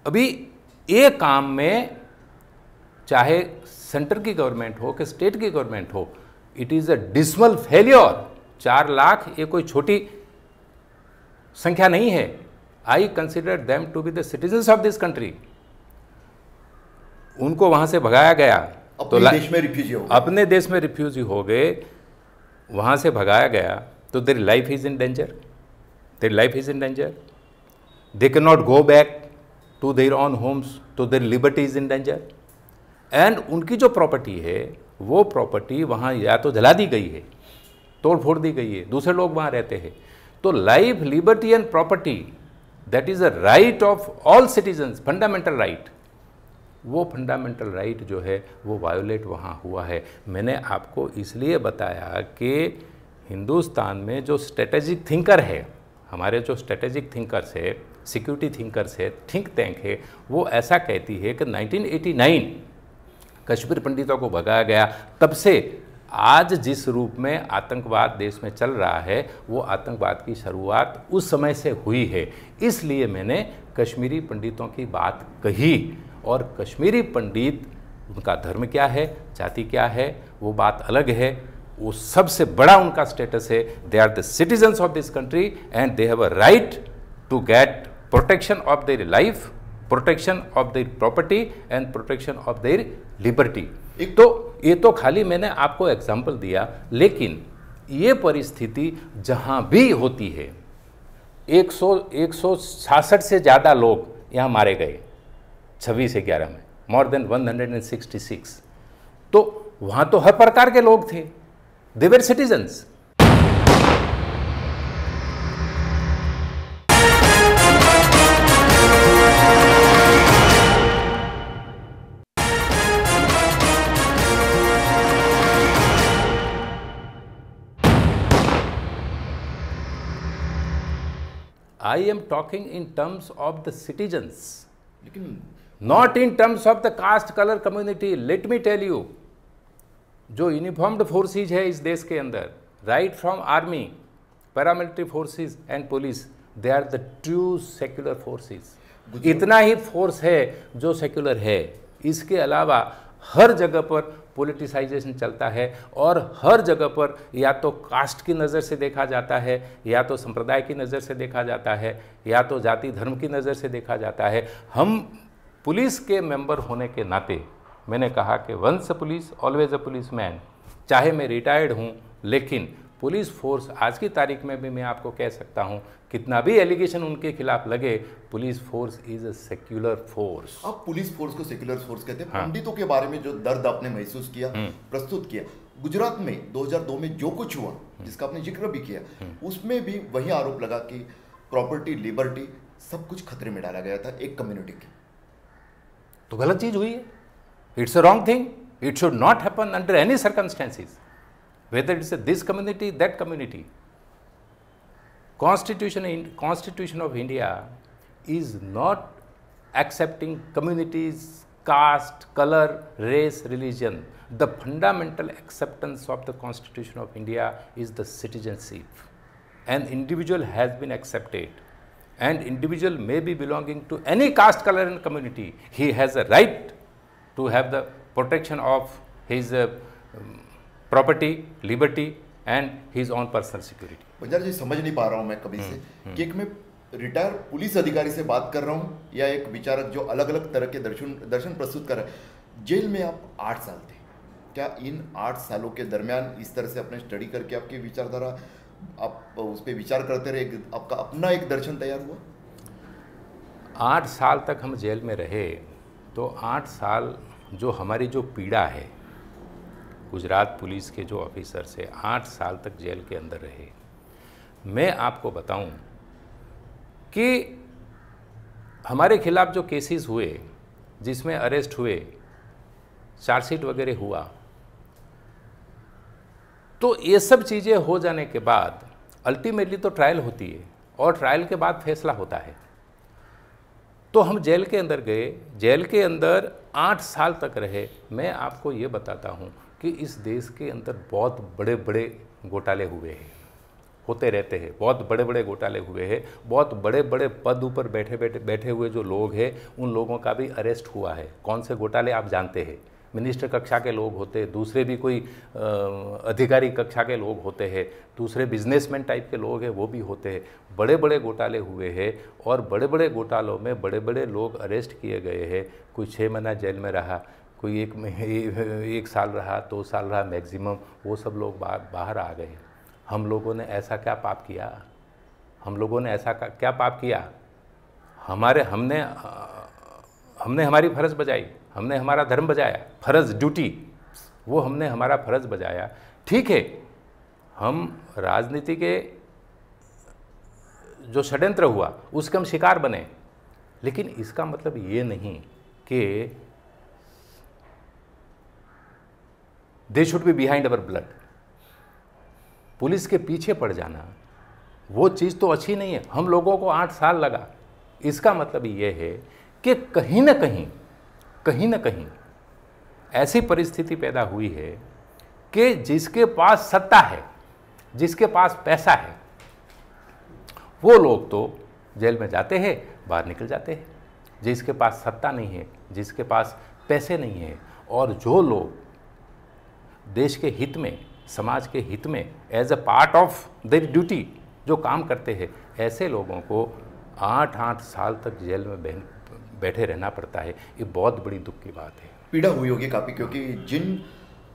Speaker 2: अभी ये काम में चाहे centre की government हो कि स्टेट की गवर्नमेंट हो, it is a dismal failure. 4 lakh ये कोई छोटी संख्या नहीं है। I consider them to be the citizens of this country. उनको वहां से भगाया गया,
Speaker 1: अपने देश में रिफ्यूजी हो गए,
Speaker 2: अपने देश में रिफ्यूजी हो गए, वहां से भगाया गया, तो their life is in danger, their life is in danger. They can not go back to their own homes, तो their liberty is in danger. And उनकी जो प्रॉपर्टी है वो प्रॉपर्टी वहाँ या तो जला दी गई है, तोड़ फोड़ दी गई है, दूसरे लोग वहाँ रहते हैं। तो life, liberty and property, that is a right of all citizens, fundamental right. वो फंडामेंटल राइट जो है वो वायोलेट वहाँ हुआ है। मैंने आपको इसलिए बताया कि हिंदुस्तान में जो स्ट्रेटेजिक थिंकर है, हमारे जो स्ट्रेटेजिक थिंकर्स है, सिक्योरिटी थिंकर्स है, थिंक टैंक है, वो ऐसा कहती है कि 1989 कश्मीर पंडितों को भगाया गया, तब से आज जिस रूप में आतंकवाद देश में चल रहा है वो आतंकवाद की शुरुआत उस समय से हुई है। इसलिए मैंने कश्मीरी पंडितों की बात कही। और कश्मीरी पंडित, उनका धर्म क्या है, जाति क्या है, वो बात अलग है। वो सबसे बड़ा उनका स्टेटस है, they are the citizens of this country and they have a right to get protection of their life, protection of their property and protection of their liberty. तो ये तो खाली मैंने आपको एग्जाम्पल दिया, लेकिन ये परिस्थिति जहाँ भी होती है, 166 से ज़्यादा लोग यहाँ मारे गए 26/11 में, मोर देन 166। तो वहाँ तो हर प्रकार के लोग थे, दे वर citizens. I am talking in terms of the citizens, not in terms of the caste, color, community. Let me tell you, जो यूनिफॉर्म्ड फोर्सेज है इस देश के अंदर, right from army, paramilitary forces and police, they are the true secular forces. इतना ही force है जो सेक्युलर है। इसके अलावा हर जगह पर पॉलिटिसाइजेशन चलता है और हर जगह पर या तो कास्ट की नज़र से देखा जाता है, या तो संप्रदाय की नज़र से देखा जाता है, या तो जाति धर्म की नज़र से देखा जाता है। हम पुलिस के मेंबर होने के नाते, मैंने कहा कि once a police always a police man. चाहे मैं रिटायर्ड हूँ, लेकिन पुलिस फोर्स आज की तारीख में भी मैं आपको कह सकता हूँ, कितना भी एलिगेशन उनके खिलाफ लगे, police force is a secular force.
Speaker 1: आप पुलिस फोर्स को सेक्युलर फोर्स कहते हैं।
Speaker 2: हाँ।
Speaker 1: पंडितों के बारे में जो दर्द आपने महसूस किया, प्रस्तुत किया, गुजरात में 2002 में जो कुछ हुआ, जिसका आपने जिक्र भी किया, उसमें भी वही आरोप लगा कि प्रॉपर्टी, लिबर्टी, सब कुछ खतरे में डाला गया था एक कम्युनिटी की।
Speaker 2: तो गलत चीज हुई है। It's a wrong thing. It should not happen under any circumstances, whether it's this community, that community. Constitution of India is not accepting communities, caste, color, race, religion. The fundamental acceptance of the Constitution of India is the citizenship. An individual has been accepted, and individual may be belonging to any caste, color and community. He has a right to have the protection of his property, liberty and his own personal security.
Speaker 1: Banjara ji, समझ नहीं पा रहा हूँ मैं कभी से कि एक मैं रिटायर पुलिस अधिकारी से बात कर रहा हूँ या एक विचारक जो अलग अलग तरह के दर्शन प्रस्तुत कर रहा है। जेल में आप 8 साल थे, क्या इन 8 सालों के दरमियान इस तरह से अपने स्टडी करके आपकी विचारधारा, आप उस पर विचार करते रहे, आपका अपना एक दर्शन तैयार हुआ?
Speaker 2: 8 साल तक हम जेल में रहे, तो 8 साल जो हमारी जो पीड़ा है, गुजरात पुलिस के जो ऑफिसर्स है 8 साल तक जेल के अंदर रहे। मैं आपको बताऊं कि हमारे खिलाफ जो केसेस हुए, जिसमें अरेस्ट हुए, चार्जशीट वगैरह हुआ, तो ये सब चीज़ें हो जाने के बाद अल्टीमेटली तो ट्रायल होती है और ट्रायल के बाद फैसला होता है। तो हम जेल के अंदर गए, जेल के अंदर 8 साल तक रहे। मैं आपको ये बताता हूँ कि इस देश के अंदर बहुत बड़े बड़े घोटाले हुए हैं, होते रहते हैं, बहुत बड़े बड़े घोटाले हुए हैं। बहुत बड़े बड़े पद ऊपर बैठे हुए जो लोग हैं, उन लोगों का भी अरेस्ट हुआ है। कौन से घोटाले आप जानते हैं? मिनिस्टर कक्षा के लोग होते हैं, दूसरे भी कोई अधिकारी कक्षा के लोग होते हैं, दूसरे बिजनेसमैन टाइप के लोग हैं, वो भी होते हैं। बड़े बड़े घोटाले हुए हैं और बड़े बड़े घोटालों में बड़े बड़े लोग अरेस्ट किए गए हैं। कोई 6 महीना जेल में रहा, कोई 1 साल रहा, 2 साल रहा मैक्सिमम, वो सब लोग बाहर आ गए। हम लोगों ने ऐसा क्या पाप किया? हम लोगों ने ऐसा क्या पाप किया? हमने हमारी फ़र्ज़ बजाई, हमने हमारा धर्म बजाया, फ़र्ज़, ड्यूटी, वो हमने हमारा फ़र्ज़ बजाया। ठीक है, हम राजनीति के जो षड्यंत्र हुआ उसके हम शिकार बने, लेकिन इसका मतलब ये नहीं कि they should be behind our blood. Police के पीछे पड़ जाना, वो चीज़ तो अच्छी नहीं है। हम लोगों को 8 साल लगा, इसका मतलब ये है कि कहीं ना कहीं ऐसी परिस्थिति पैदा हुई है कि जिसके पास सत्ता है, जिसके पास पैसा है, वो लोग तो जेल में जाते हैं, बाहर निकल जाते हैं। जिसके पास सत्ता नहीं है, जिसके पास पैसे नहीं है, और जो लोग देश के हित में, समाज के हित में as a part of their duty जो काम करते हैं, ऐसे लोगों को 8 साल तक जेल में बैठे रहना पड़ता है। ये बहुत बड़ी दुख की बात है।
Speaker 1: पीड़ा हुई होगी काफ़ी, क्योंकि जिन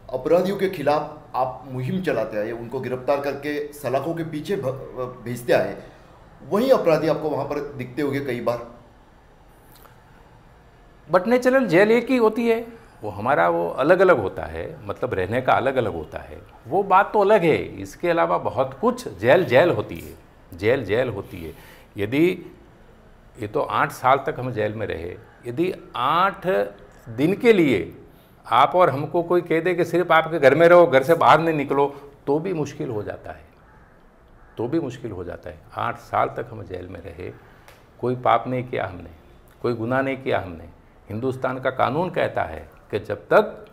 Speaker 1: अपराधियों के खिलाफ आप मुहिम चलाते आए, उनको गिरफ्तार करके सलाखों के पीछे भेजते आए, वही अपराधी आपको वहाँ पर दिखते होंगे कई बार।
Speaker 2: बट नेचुरल जेल एक ही होती है, वो हमारा वो अलग अलग होता है, मतलब रहने का अलग अलग होता है, वो बात तो अलग है। इसके अलावा बहुत कुछ, जेल होती है, जेल होती है। यदि ये तो 8 साल तक हम जेल में रहे, यदि 8 दिन के लिए आप और हमको कोई कह दे कि सिर्फ आपके घर में रहो, घर से बाहर नहीं निकलो, तो भी मुश्किल हो जाता है, तो भी मुश्किल हो जाता है। 8 साल तक हम जेल में रहे, कोई पाप नहीं किया हमने, कोई गुनाह नहीं किया हमने। हिंदुस्तान का कानून कहता है कि जब तक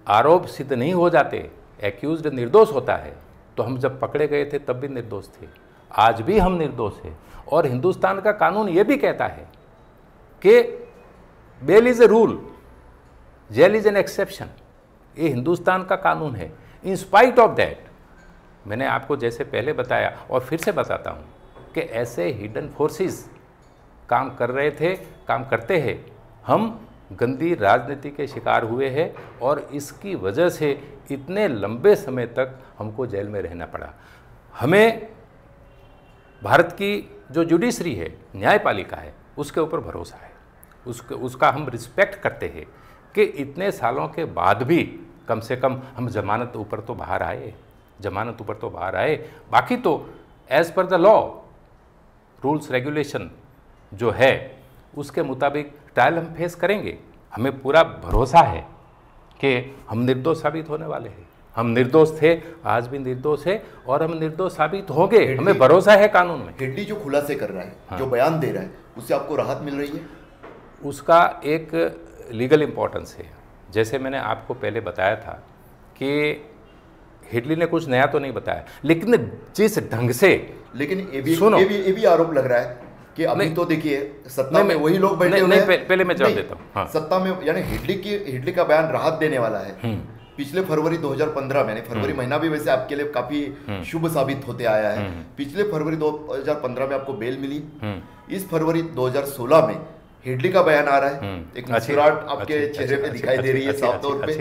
Speaker 2: आरोप सिद्ध नहीं हो जाते, एक्यूज्ड निर्दोष होता है, तो हम जब पकड़े गए थे तब भी निर्दोष थे, आज भी हम निर्दोष हैं। और हिंदुस्तान का कानून ये भी कहता है कि bail is a rule, jail is an exception. ये हिंदुस्तान का कानून है। इन स्पाइट ऑफ दैट, मैंने आपको जैसे पहले बताया और फिर से बताता हूँ कि ऐसे हिडन फोर्सेस काम कर रहे थे, काम करते हैं। हम गंदी राजनीति के शिकार हुए हैं और इसकी वजह से इतने लंबे समय तक हमको जेल में रहना पड़ा। हमें भारत की जो जुडिशरी है, न्यायपालिका है, उसके ऊपर भरोसा है, उसका हम रिस्पेक्ट करते हैं कि इतने सालों के बाद भी कम से कम हम जमानत ऊपर तो बाहर आए, जमानत ऊपर तो बाहर आए। बाकी तो as per the law, rules regulation जो है उसके मुताबिक ट्रायल हम फेस करेंगे। हमें पूरा भरोसा है कि हम निर्दोष साबित होने वाले हैं। हम निर्दोष थे, आज भी निर्दोष है और हम निर्दोष साबित होंगे। हमें भरोसा है कानून में।
Speaker 1: हेडली जो खुलासे कर रहा है, जो बयान दे रहा है, उससे आपको राहत मिल रही है?
Speaker 2: उसका एक लीगल इम्पोर्टेंस है। जैसे मैंने आपको पहले बताया था कि हेडली ने कुछ नया तो नहीं बताया, लेकिन जिस ढंग से,
Speaker 1: लेकिन ये भी आरोप लग रहा है कि अभी तो देखिए सत्ता में वही लोग बैठे हुए हैं।
Speaker 2: पहले मैं जवाब देता हूँ। हाँ।
Speaker 1: सत्ता में, यानी हेडली का बयान राहत देने वाला है। पिछले फरवरी 2015 में, फरवरी महीना भी वैसे आपके लिए काफी शुभ साबित होते आया है। पिछले फरवरी 2015 में आपको बेल मिली। इस फरवरी 2016 में हेडली का बयान आ रहा है। एक मुस्कुराहट आपके चेहरे पे दिखाई दे रही है साफ तौर पे।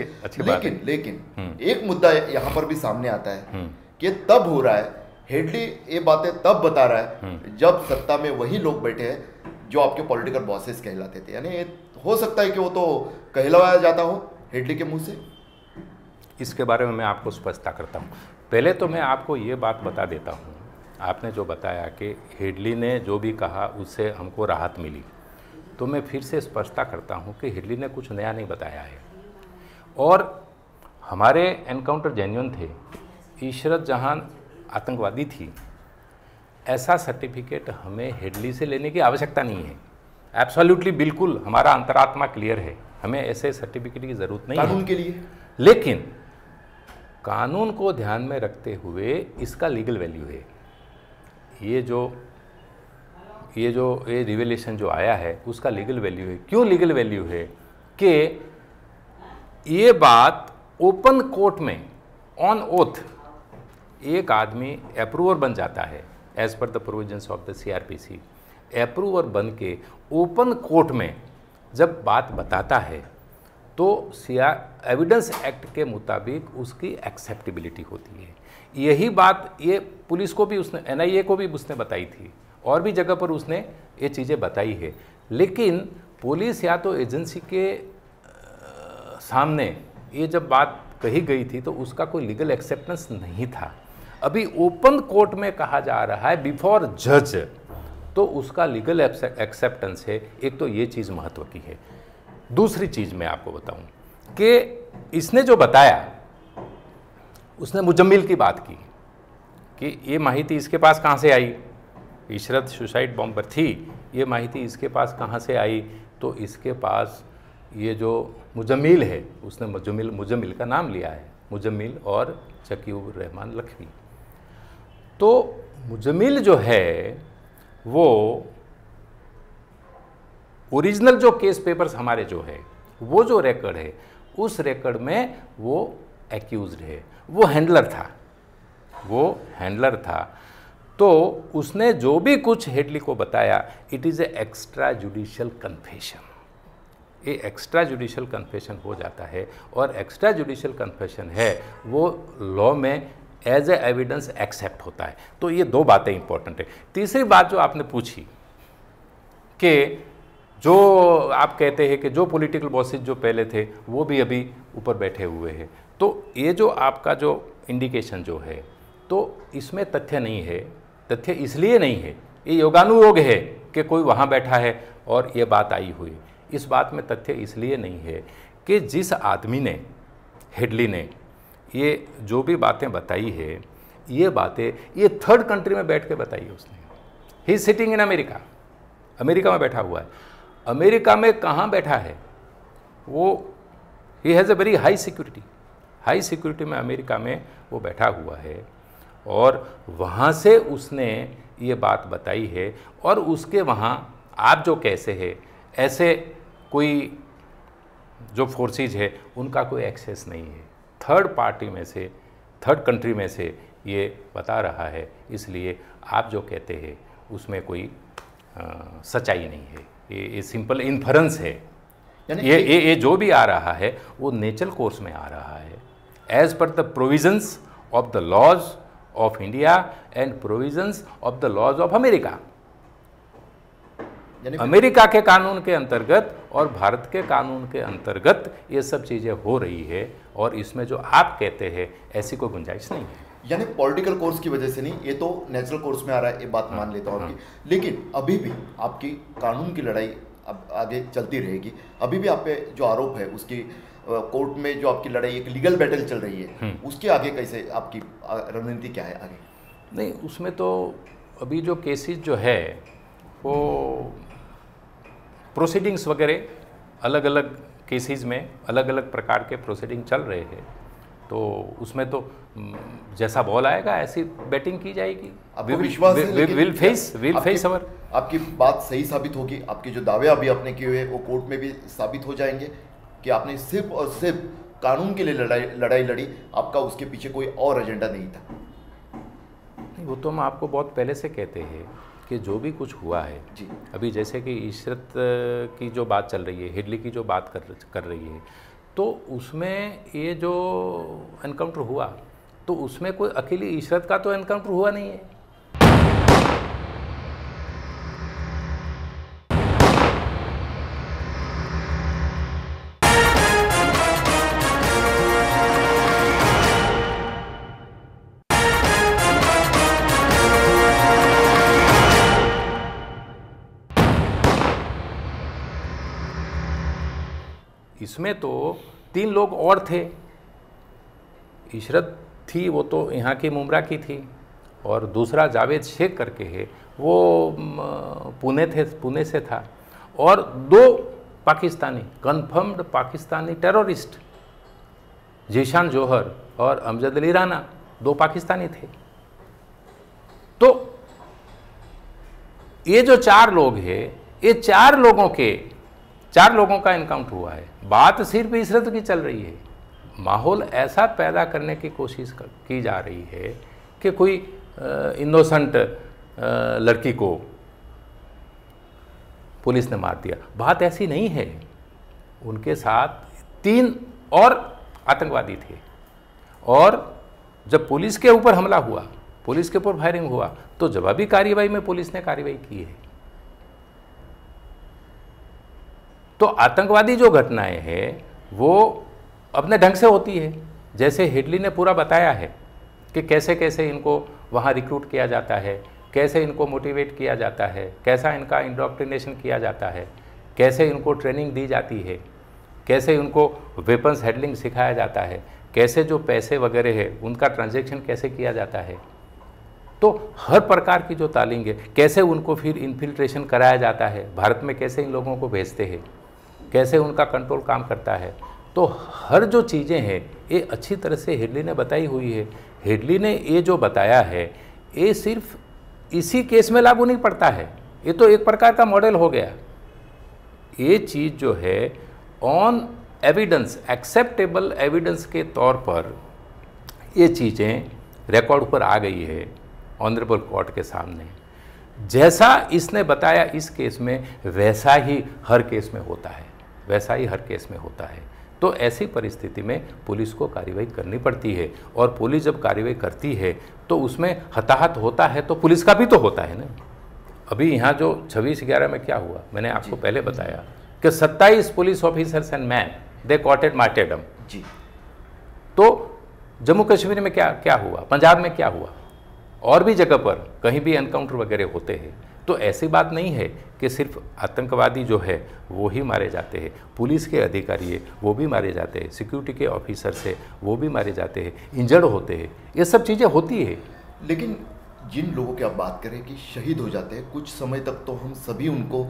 Speaker 1: लेकिन एक मुद्दा यहाँ पर भी सामने आता है कि तब हो रहा है, हेडली ये बातें तब बता रहा है जब सत्ता में वही लोग बैठे हैं जो आपके पॉलिटिकल बॉसेस कहलाते थे। यानी हो सकता है कि वो तो कहलवाया जाता हो हेडली के मुंह से।
Speaker 2: इसके बारे में मैं आपको स्पष्टता करता हूँ। पहले तो मैं आपको ये बात बता देता हूँ, आपने जो बताया कि हेडली ने जो भी कहा उससे हमको राहत मिली, तो मैं फिर से स्पष्टता करता हूँ कि हेडली ने कुछ नया नहीं बताया है और हमारे एनकाउंटर जेन्युइन थे। इशरत जहान आतंकवादी थी, ऐसा सर्टिफिकेट हमें हेडली से लेने की आवश्यकता नहीं है। एब्सोल्युटली, बिल्कुल हमारा अंतरात्मा क्लियर है, हमें ऐसे सर्टिफिकेट की ज़रूरत नहीं है
Speaker 1: कानून के लिए।
Speaker 2: लेकिन कानून को ध्यान में रखते हुए इसका लीगल वैल्यू है। ये रिवेलेशन जो आया है उसका लीगल वैल्यू है। क्यों लीगल वैल्यू है? कि ये बात ओपन कोर्ट में ऑन ओथ एक आदमी अप्रूवर बन जाता है as per the provisions of the CRPC। Approver बन के ओपन कोर्ट में जब बात बताता है तो एविडेंस एक्ट के मुताबिक उसकी एक्सेप्टेबिलिटी होती है। यही बात ये पुलिस को भी उसने, NIA को भी उसने बताई थी और भी जगह पर उसने ये चीज़ें बताई है। लेकिन पुलिस या तो एजेंसी के सामने ये जब बात कही गई थी तो उसका कोई लीगल एक्सेप्टेंस नहीं था। अभी ओपन कोर्ट में कहा जा रहा है बिफोर जज, तो उसका लीगल एक्सेप्टेंस है। एक तो ये चीज़ महत्व की है। दूसरी चीज़ मैं आपको बताऊं कि इसने जो बताया, उसने मुजम्मिल की बात की कि ये माहिती इसके पास कहाँ से आई, इशरत सुसाइड बॉम्बर थी, ये माहिती इसके पास कहाँ से आई? तो इसके पास ये जो मुजम्मिल है, उसने मुजम्मिल का नाम लिया है, मुजम्मिल और शकीउर रहमान लखवी। तो मुजम्मिल जो है वो ओरिजिनल जो केस पेपर्स हमारे जो है, वो जो रिकॉर्ड है, उस रिकॉर्ड में वो एक्यूज्ड है, वो हैंडलर था। तो उसने जो भी कुछ हेडली को बताया, it is a extra judicial confession. ये एक्स्ट्रा जुडिशियल कन्फेशन हो जाता है और एक्स्ट्रा जुडिशियल कन्फेशन है वो लॉ में एज ए एविडेंस एक्सेप्ट होता है। तो ये दो बातें इंपॉर्टेंट है। तीसरी बात जो आपने पूछी कि जो आप कहते हैं कि जो पॉलिटिकल बॉसेस जो पहले थे वो भी अभी ऊपर बैठे हुए हैं, तो ये जो आपका जो इंडिकेशन जो है, तो इसमें तथ्य नहीं है। तथ्य इसलिए नहीं है, ये योगानुयोग है कि कोई वहाँ बैठा है और ये बात आई हुई। इस बात में तथ्य इसलिए नहीं है कि जिस आदमी ने, हेडली ने, ये जो भी बातें बताई है, ये बातें ये थर्ड कंट्री में बैठ के बताई है उसने। He is sitting in America, America में बैठा हुआ है। अमेरिका में कहाँ बैठा है वो? He has a very high security में अमेरिका में वो बैठा हुआ है और वहाँ से उसने ये बात बताई है। और उसके वहाँ आप जो कैसे है, ऐसे कोई जो फोर्सेज है उनका कोई एक्सेस नहीं है। थर्ड पार्टी में से, थर्ड कंट्री में से ये बता रहा है, इसलिए आप जो कहते हैं उसमें कोई सच्चाई नहीं है। ये सिंपल इन्फरेंस है। ये जो भी आ रहा है वो नेचुरल कोर्स में आ रहा है, as per the provisions of the laws of India and provisions of the laws of America. America के कानून के अंतर्गत और भारत के कानून के अंतर्गत ये सब चीज़ें हो रही है, और इसमें जो आप कहते हैं ऐसी कोई गुंजाइश नहीं है।
Speaker 1: यानी पॉलिटिकल कोर्स की वजह से नहीं, ये तो नेचुरल कोर्स में आ रहा है, ये बात मान लेता हूँ आपकी। लेकिन अभी भी आपकी कानून की लड़ाई अब आगे चलती रहेगी। अभी भी आप पे जो आरोप है उसकी कोर्ट में जो आपकी लड़ाई, एक लीगल बैटल चल रही है, उसके आगे कैसे आपकी रणनीति क्या है आगे?
Speaker 2: नहीं, उसमें तो अभी जो केसेस जो है वो प्रोसीडिंग्स वगैरह अलग अलग केसेस में अलग अलग प्रकार के प्रोसीडिंग चल रहे हैं, तो उसमें तो जैसा बॉल आएगा ऐसी बैटिंग की जाएगी।
Speaker 1: आपको विश्वास है
Speaker 2: विल फेस अवर।
Speaker 1: आपकी बात सही साबित होगी, आपके जो दावे अभी आपने किए हुए वो कोर्ट में भी साबित हो जाएंगे कि आपने सिर्फ और सिर्फ कानून के लिए लड़ाई लड़ी, आपका उसके पीछे कोई और एजेंडा नहीं था।
Speaker 2: नहीं, वो तो हम आपको बहुत पहले से कहते हैं कि जो भी कुछ हुआ है
Speaker 1: जी,
Speaker 2: अभी जैसे कि इशरत की जो बात चल रही है, हेडली की जो बात कर रही है, तो उसमें ये जो एनकाउंटर हुआ तो उसमें कोई अकेली इशरत का तो एनकाउंटर हुआ नहीं है। इसमें तो 3 लोग और थे। इशरत थी, वो तो यहाँ की मुमरा की थी, और दूसरा जावेद शेख करके है, वो पुणे से था, और 2 पाकिस्तानी कन्फर्म्ड पाकिस्तानी टेररिस्ट, जीशान जोहर और अमजद अली राना, 2 पाकिस्तानी थे। तो ये जो 4 लोग हैं, ये 4 लोगों का एनकाउंटर हुआ है। बात सिर्फ इशरत की चल रही है। माहौल ऐसा पैदा करने की कोशिश की जा रही है कि कोई इनोसेंट लड़की को पुलिस ने मार दिया। बात ऐसी नहीं है। उनके साथ 3 और आतंकवादी थे, और जब पुलिस के ऊपर हमला हुआ, पुलिस के ऊपर फायरिंग हुआ, तो जवाबी कार्रवाई में पुलिस ने कार्रवाई की है। तो आतंकवादी जो घटनाएं हैं वो अपने ढंग से होती है। जैसे हेडली ने पूरा बताया है कि कैसे कैसे इनको वहाँ रिक्रूट किया जाता है, कैसे इनको मोटिवेट किया जाता है, कैसा इनका इंडोक्ट्रिनेशन किया जाता है, कैसे इनको ट्रेनिंग दी जाती है, कैसे इनको वेपन्स हैंडलिंग सिखाया जाता है, कैसे जो पैसे वगैरह है उनका ट्रांजैक्शन कैसे किया जाता है। तो हर प्रकार की जो तालीम है, कैसे उनको फिर इन्फिल्ट्रेशन कराया जाता है, भारत में कैसे इन लोगों को भेजते हैं, कैसे उनका कंट्रोल काम करता है। तो हर जो चीज़ें हैं ये अच्छी तरह से हेडली ने बताई हुई है। हेडली ने ये जो बताया है ये सिर्फ इसी केस में लागू नहीं पड़ता है, ये तो एक प्रकार का मॉडल हो गया। ये चीज़ जो है ऑन एविडेंस, एक्सेप्टेबल एविडेंस के तौर पर ये चीज़ें रिकॉर्ड पर आ गई है ऑनरेबल कोर्ट के सामने। जैसा इसने बताया इस केस में, वैसा ही हर केस में होता है, वैसा ही हर केस में होता है। तो ऐसी परिस्थिति में पुलिस को कार्रवाई करनी पड़ती है, और पुलिस जब कार्रवाई करती है तो उसमें हताहत होता है तो पुलिस का भी तो होता है ना। अभी यहाँ जो 26/11 में क्या हुआ, मैंने आपको पहले बताया कि 27 police officers and men they courted martyrdom
Speaker 1: जी।
Speaker 2: तो जम्मू कश्मीर में क्या हुआ, पंजाब में क्या हुआ, और भी जगह पर कहीं भी एनकाउंटर वगैरह होते हैं। तो ऐसी बात नहीं है कि सिर्फ आतंकवादी जो है वो ही मारे जाते हैं, पुलिस के अधिकारी है वो भी मारे जाते हैं, सिक्योरिटी के ऑफिसर्स है वो भी मारे जाते हैं, इंजर्ड होते हैं, ये सब चीज़ें होती है।
Speaker 1: लेकिन जिन लोगों की आप बात करें कि शहीद हो जाते हैं, कुछ समय तक तो हम सभी उनको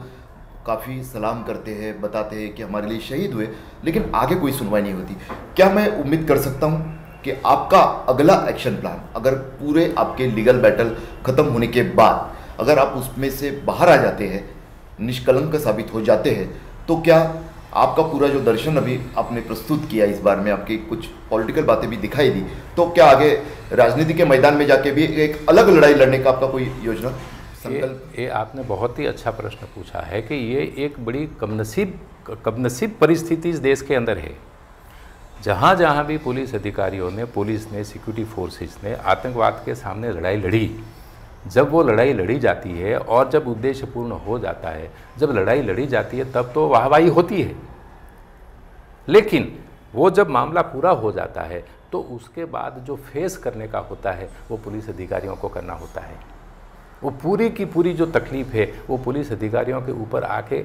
Speaker 1: काफ़ी सलाम करते हैं, बताते हैं कि हमारे लिए शहीद हुए, लेकिन आगे कोई सुनवाई नहीं होती। क्या मैं उम्मीद कर सकता हूँ कि आपका अगला एक्शन प्लान, अगर पूरे आपके लीगल बैटल खत्म होने के बाद अगर आप उसमें से बाहर आ जाते हैं, निष्कलंक साबित हो जाते हैं, तो क्या आपका पूरा जो दर्शन अभी आपने प्रस्तुत किया इस बार में, आपकी कुछ पॉलिटिकल बातें भी दिखाई दी, तो क्या आगे राजनीति के मैदान में जाके भी एक अलग लड़ाई लड़ने का आपका कोई योजना, संकल्प?
Speaker 2: ये आपने बहुत ही अच्छा प्रश्न पूछा है कि ये एक बड़ी कमनसीब परिस्थिति इस देश के अंदर है। जहाँ जहाँ भी पुलिस अधिकारियों ने, पुलिस ने, सिक्योरिटी फोर्सेस ने आतंकवाद के सामने लड़ाई लड़ी, जब वो लड़ाई लड़ी जाती है और जब उद्देश्य पूर्ण हो जाता है, जब लड़ाई लड़ी जाती है तब तो वाहवाही होती है, लेकिन वो जब मामला पूरा हो जाता है तो उसके बाद जो फेस करने का होता है वो पुलिस अधिकारियों को करना होता है। वो पूरी की पूरी जो तकलीफ है वो पुलिस अधिकारियों के ऊपर आके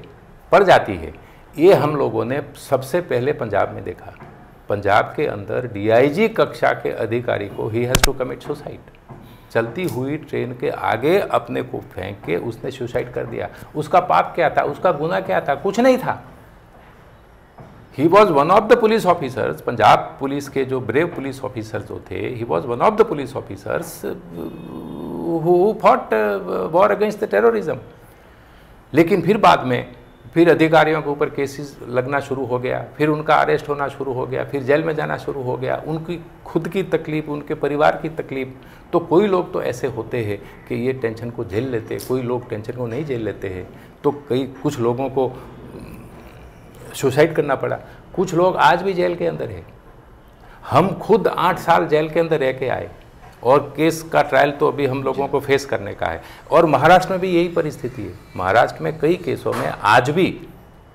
Speaker 2: पड़ जाती है। ये हम लोगों ने सबसे पहले पंजाब में देखा। पंजाब के अंदर डीआईजी कक्षा के अधिकारी को ही हैज़ टू कमिट सुसाइड। चलती हुई ट्रेन के आगे अपने को फेंक के उसने सुसाइड कर दिया। उसका पाप क्या था, उसका गुनाह क्या था? कुछ नहीं था। He was one of the police officers, Punjab police के जो ब्रेव पुलिस ऑफिसर्स जो थे, he was one of the police officers who fought war against the terrorism. लेकिन फिर बाद में फिर अधिकारियों के ऊपर केसेस लगना शुरू हो गया, फिर उनका अरेस्ट होना शुरू हो गया, फिर जेल में जाना शुरू हो गया। उनकी खुद की तकलीफ, उनके परिवार की तकलीफ। तो कोई लोग तो ऐसे होते हैं कि ये टेंशन को झेल लेते, कोई लोग टेंशन को नहीं झेल लेते हैं। तो कुछ लोगों को सुसाइड करना पड़ा, कुछ लोग आज भी जेल के अंदर है। हम खुद 8 साल जेल के अंदर रह के आए और केस का ट्रायल तो अभी हम लोगों को फेस करने का है। और महाराष्ट्र में भी यही परिस्थिति है। महाराष्ट्र में कई केसों में आज भी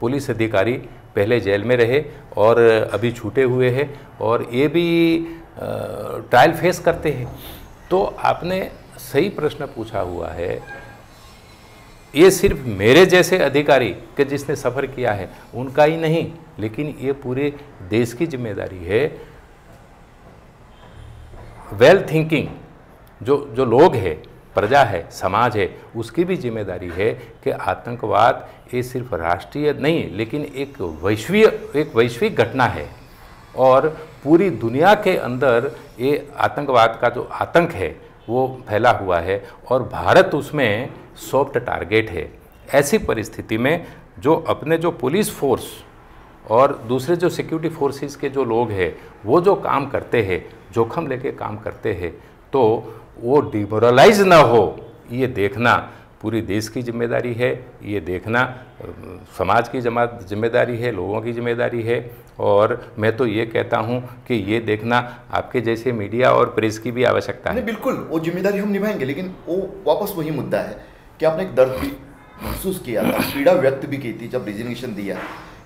Speaker 2: पुलिस अधिकारी पहले जेल में रहे और अभी छूटे हुए हैं और ये भी ट्रायल फेस करते हैं। तो आपने सही प्रश्न पूछा हुआ है। ये सिर्फ मेरे जैसे अधिकारी के जिसने सफ़र किया है उनका ही नहीं, लेकिन ये पूरे देश की जिम्मेदारी है। वेल थिंकिंग जो लोग हैं, प्रजा है, समाज है, उसकी भी जिम्मेदारी है कि आतंकवाद ये सिर्फ राष्ट्रीय नहीं लेकिन एक वैश्विक घटना है और पूरी दुनिया के अंदर ये आतंकवाद का जो आतंक है वो फैला हुआ है और भारत उसमें सॉफ्ट टारगेट है। ऐसी परिस्थिति में जो पुलिस फोर्स और दूसरे जो सिक्योरिटी फोर्सेस के जो लोग हैं वो जो काम करते हैं, जोखम लेके काम करते हैं, तो वो डिमोरलाइज ना हो, ये देखना पूरी देश की जिम्मेदारी है। ये देखना समाज की जिम्मेदारी है, लोगों की जिम्मेदारी है। और मैं तो ये कहता हूँ कि ये देखना आपके जैसे मीडिया और प्रेस की भी आवश्यकता है।
Speaker 1: नहीं, बिल्कुल वो जिम्मेदारी हम निभाएंगे, लेकिन वो वापस वही मुद्दा है कि आपने एक दर्द भी महसूस किया था, पीड़ा व्यक्त भी की थी जब रिजिग्नेशन दिया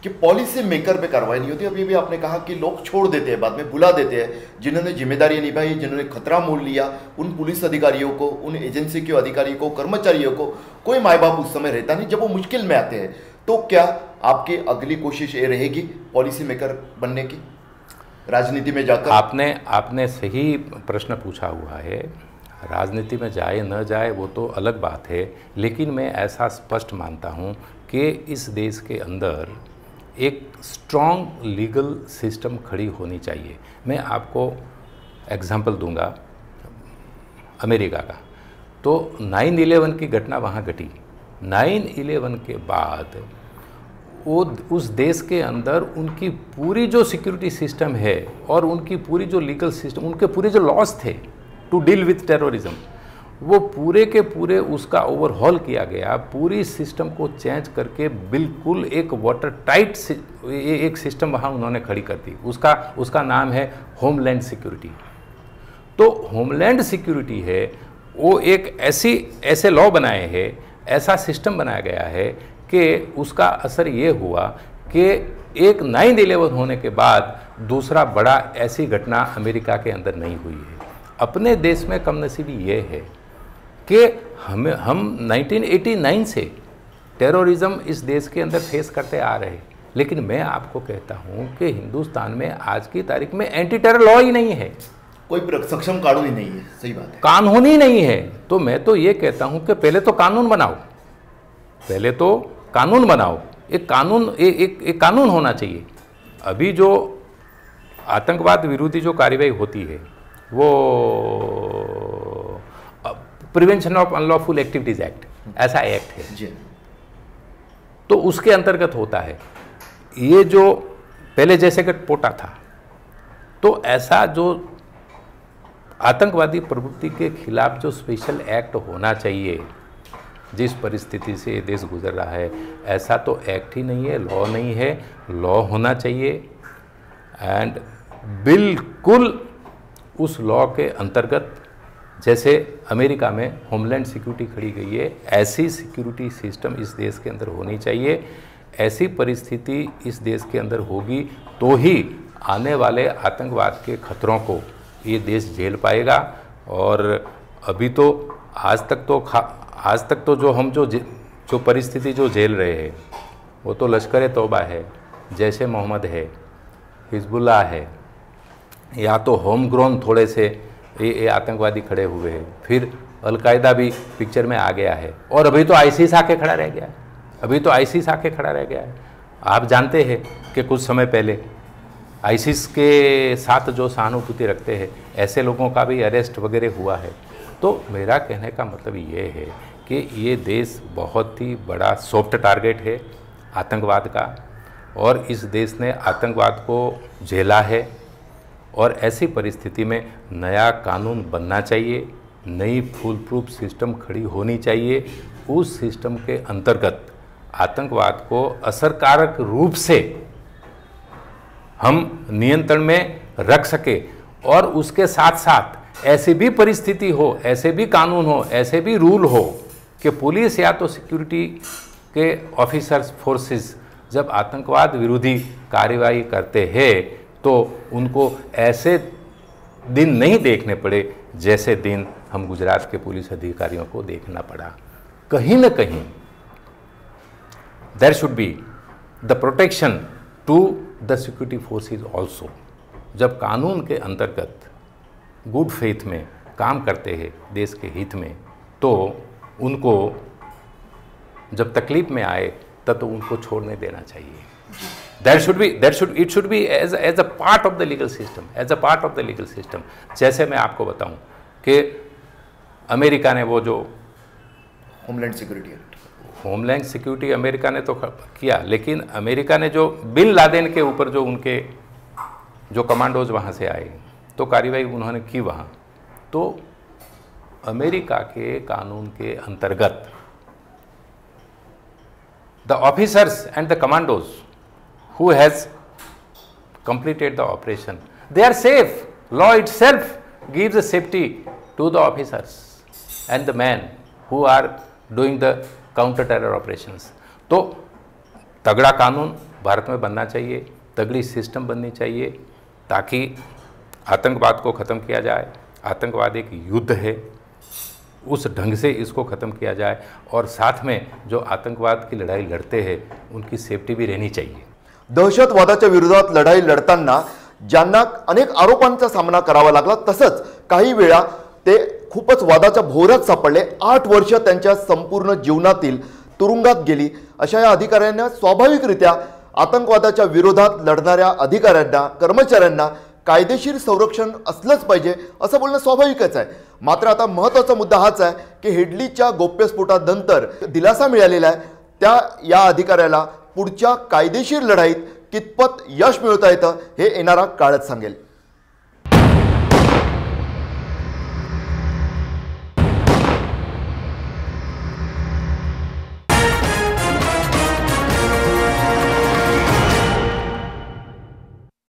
Speaker 1: कि पॉलिसी मेकर पे कार्रवाई नहीं होती। अभी भी आपने कहा कि लोग छोड़ देते हैं, बाद में बुला देते हैं। जिन्होंने जिम्मेदारी निभाई, जिन्होंने खतरा मोल लिया, उन पुलिस अधिकारियों को, उन एजेंसी के अधिकारियों को, कर्मचारियों को कोई माँ बाप उस समय रहता नहीं जब वो मुश्किल में आते हैं। तो क्या आपकी अगली कोशिश ये रहेगी पॉलिसी मेकर बनने की, राजनीति में जाकर?
Speaker 2: आपने सही प्रश्न पूछा हुआ है। राजनीति में जाए न जाए वो तो अलग बात है, लेकिन मैं ऐसा स्पष्ट मानता हूँ कि इस देश के अंदर एक स्ट्रॉन्ग लीगल सिस्टम खड़ी होनी चाहिए। मैं आपको एग्जांपल दूंगा अमेरिका का। तो 9/11 की घटना वहाँ घटी। 9/11 के बाद वो उस देश के अंदर उनकी पूरी जो सिक्योरिटी सिस्टम है और उनकी पूरी जो लीगल सिस्टम, उनके पूरे जो लॉज थे टू डील विथ टेररिज्म, वो पूरे के पूरे उसका ओवरहॉल किया गया। पूरी सिस्टम को चेंज करके बिल्कुल एक वाटर टाइट एक सिस्टम वहाँ उन्होंने खड़ी कर दी। उसका नाम है होमलैंड सिक्योरिटी। तो होमलैंड सिक्योरिटी है वो एक ऐसे लॉ बनाए हैं, ऐसा सिस्टम बनाया गया है कि उसका असर ये हुआ कि एक 9/11 होने के बाद दूसरा बड़ा ऐसी घटना अमेरिका के अंदर नहीं हुई है। अपने देश में कमनसीबी ये है कि हम 1989 से टेररिज्म इस देश के अंदर फेस करते आ रहे हैं, लेकिन मैं आपको कहता हूं कि हिंदुस्तान में आज की तारीख में एंटी टेरर लॉ ही नहीं है,
Speaker 1: कोई सक्षम कानून ही नहीं है। सही बात है,
Speaker 2: कानून ही नहीं है। तो मैं तो ये कहता हूं कि पहले तो कानून बनाओ, पहले तो कानून बनाओ। एक कानून होना चाहिए। अभी जो आतंकवाद विरोधी जो कार्रवाई होती है वो prevention of unlawful activities act, ऐसा एक्ट है
Speaker 1: जी।
Speaker 2: तो उसके अंतर्गत होता है। ये जो पहले जैसे कि पोटा था, तो ऐसा जो आतंकवादी प्रवृत्ति के खिलाफ जो स्पेशल एक्ट होना चाहिए, जिस परिस्थिति से ये देश गुजर रहा है, ऐसा तो एक्ट ही नहीं है, लॉ नहीं है। लॉ होना चाहिए एंड बिल्कुल उस लॉ के अंतर्गत जैसे अमेरिका में होमलैंड सिक्योरिटी खड़ी गई है, ऐसी सिक्योरिटी सिस्टम इस देश के अंदर होनी चाहिए। ऐसी परिस्थिति इस देश के अंदर होगी तो ही आने वाले आतंकवाद के खतरों को ये देश झेल पाएगा। और अभी तो आज तक तो जो हम जो परिस्थिति जो झेल रहे हैं वो तो लश्कर ए तौबा है, जैश ए मोहम्मद है, हिजबुल्लाह है, या तो होम ग्रोन थोड़े से ये आतंकवादी खड़े हुए हैं, फिर अलकायदा भी पिक्चर में आ गया है, और अभी तो आईसिस आके खड़ा रह गया है। आप जानते हैं कि कुछ समय पहले आईसिस के साथ जो सहानुभूति रखते हैं ऐसे लोगों का भी अरेस्ट वगैरह हुआ है। तो मेरा कहने का मतलब ये है कि ये देश बहुत ही बड़ा सॉफ्ट टारगेट है आतंकवाद का, और इस देश ने आतंकवाद को झेला है। और ऐसी परिस्थिति में नया कानून बनना चाहिए, नई फुल प्रूफ सिस्टम खड़ी होनी चाहिए। उस सिस्टम के अंतर्गत आतंकवाद को असरकारक रूप से हम नियंत्रण में रख सके, और उसके साथ साथ ऐसी भी परिस्थिति हो, ऐसे भी कानून हो, ऐसे भी रूल हो कि पुलिस या तो सिक्योरिटी के ऑफिसर्स फोर्सेस जब आतंकवाद विरोधी कार्रवाई करते हैं तो उनको ऐसे दिन नहीं देखने पड़े जैसे दिन हम गुजरात के पुलिस अधिकारियों को देखना पड़ा। कहीं न कहीं there should be the protection to the security forces also. जब कानून के अंतर्गत गुड फेथ में काम करते हैं देश के हित में, तो उनको जब तकलीफ में आए तब तो उनको छोड़ने देना चाहिए। It should be as a part of the legal system। जैसे मैं आपको बताऊं कि अमेरिका ने वो जो होमलैंड सिक्योरिटी अमेरिका ने तो किया, लेकिन अमेरिका ने जो बिन लादेन के ऊपर जो उनके जो कमांडोज वहाँ से आए तो कार्रवाई उन्होंने की वहाँ, तो अमेरिका के कानून के अंतर्गत the officers and the commandos who has completed the operation, they are safe. Law itself gives a safety to the officers and the men who are doing the counter terror operations। तो तगड़ा कानून भारत में बनना चाहिए, तगड़ी system बननी चाहिए, ताकि आतंकवाद को ख़त्म किया जाए। आतंकवाद एक युद्ध है, उस ढंग से इसको ख़त्म किया जाए, और साथ में जो आतंकवाद की लड़ाई लड़ते हैं उनकी सेफ्टी भी रहनी चाहिए।
Speaker 1: दहशतवादाच्या विरोधात लढाई लढताना ज्यांना अनेक आरोपांचा सामना करावा लागला, तसंच काही वेळा ते खूपच वादाच्या भोवऱ्यात सापडले। 8 वर्ष त्यांच्या संपूर्ण जीवनातील तुरुंगात गेली। अशा या अधिकाऱ्यांना स्वाभाविकरित्या आतंकवादाच्या विरोधात लढणाऱ्या अधिकाऱ्यांना, कर्मचाऱ्यांना कायदेशीर संरक्षण असलंच पाहिजे असं बोलणं स्वाभाविकच आहे। मात्र आता महत्त्वाचा मुद्दा हाच आहे की हेडलीच्या गोप्यस्फोटानंतर दिलासा मिळालेला आहे, त्या या अधिकाऱ्याला पुढच्या कायदेशीर लढाईत कितपत यश मिळवता येतं हे येणारा काळच सांगेल।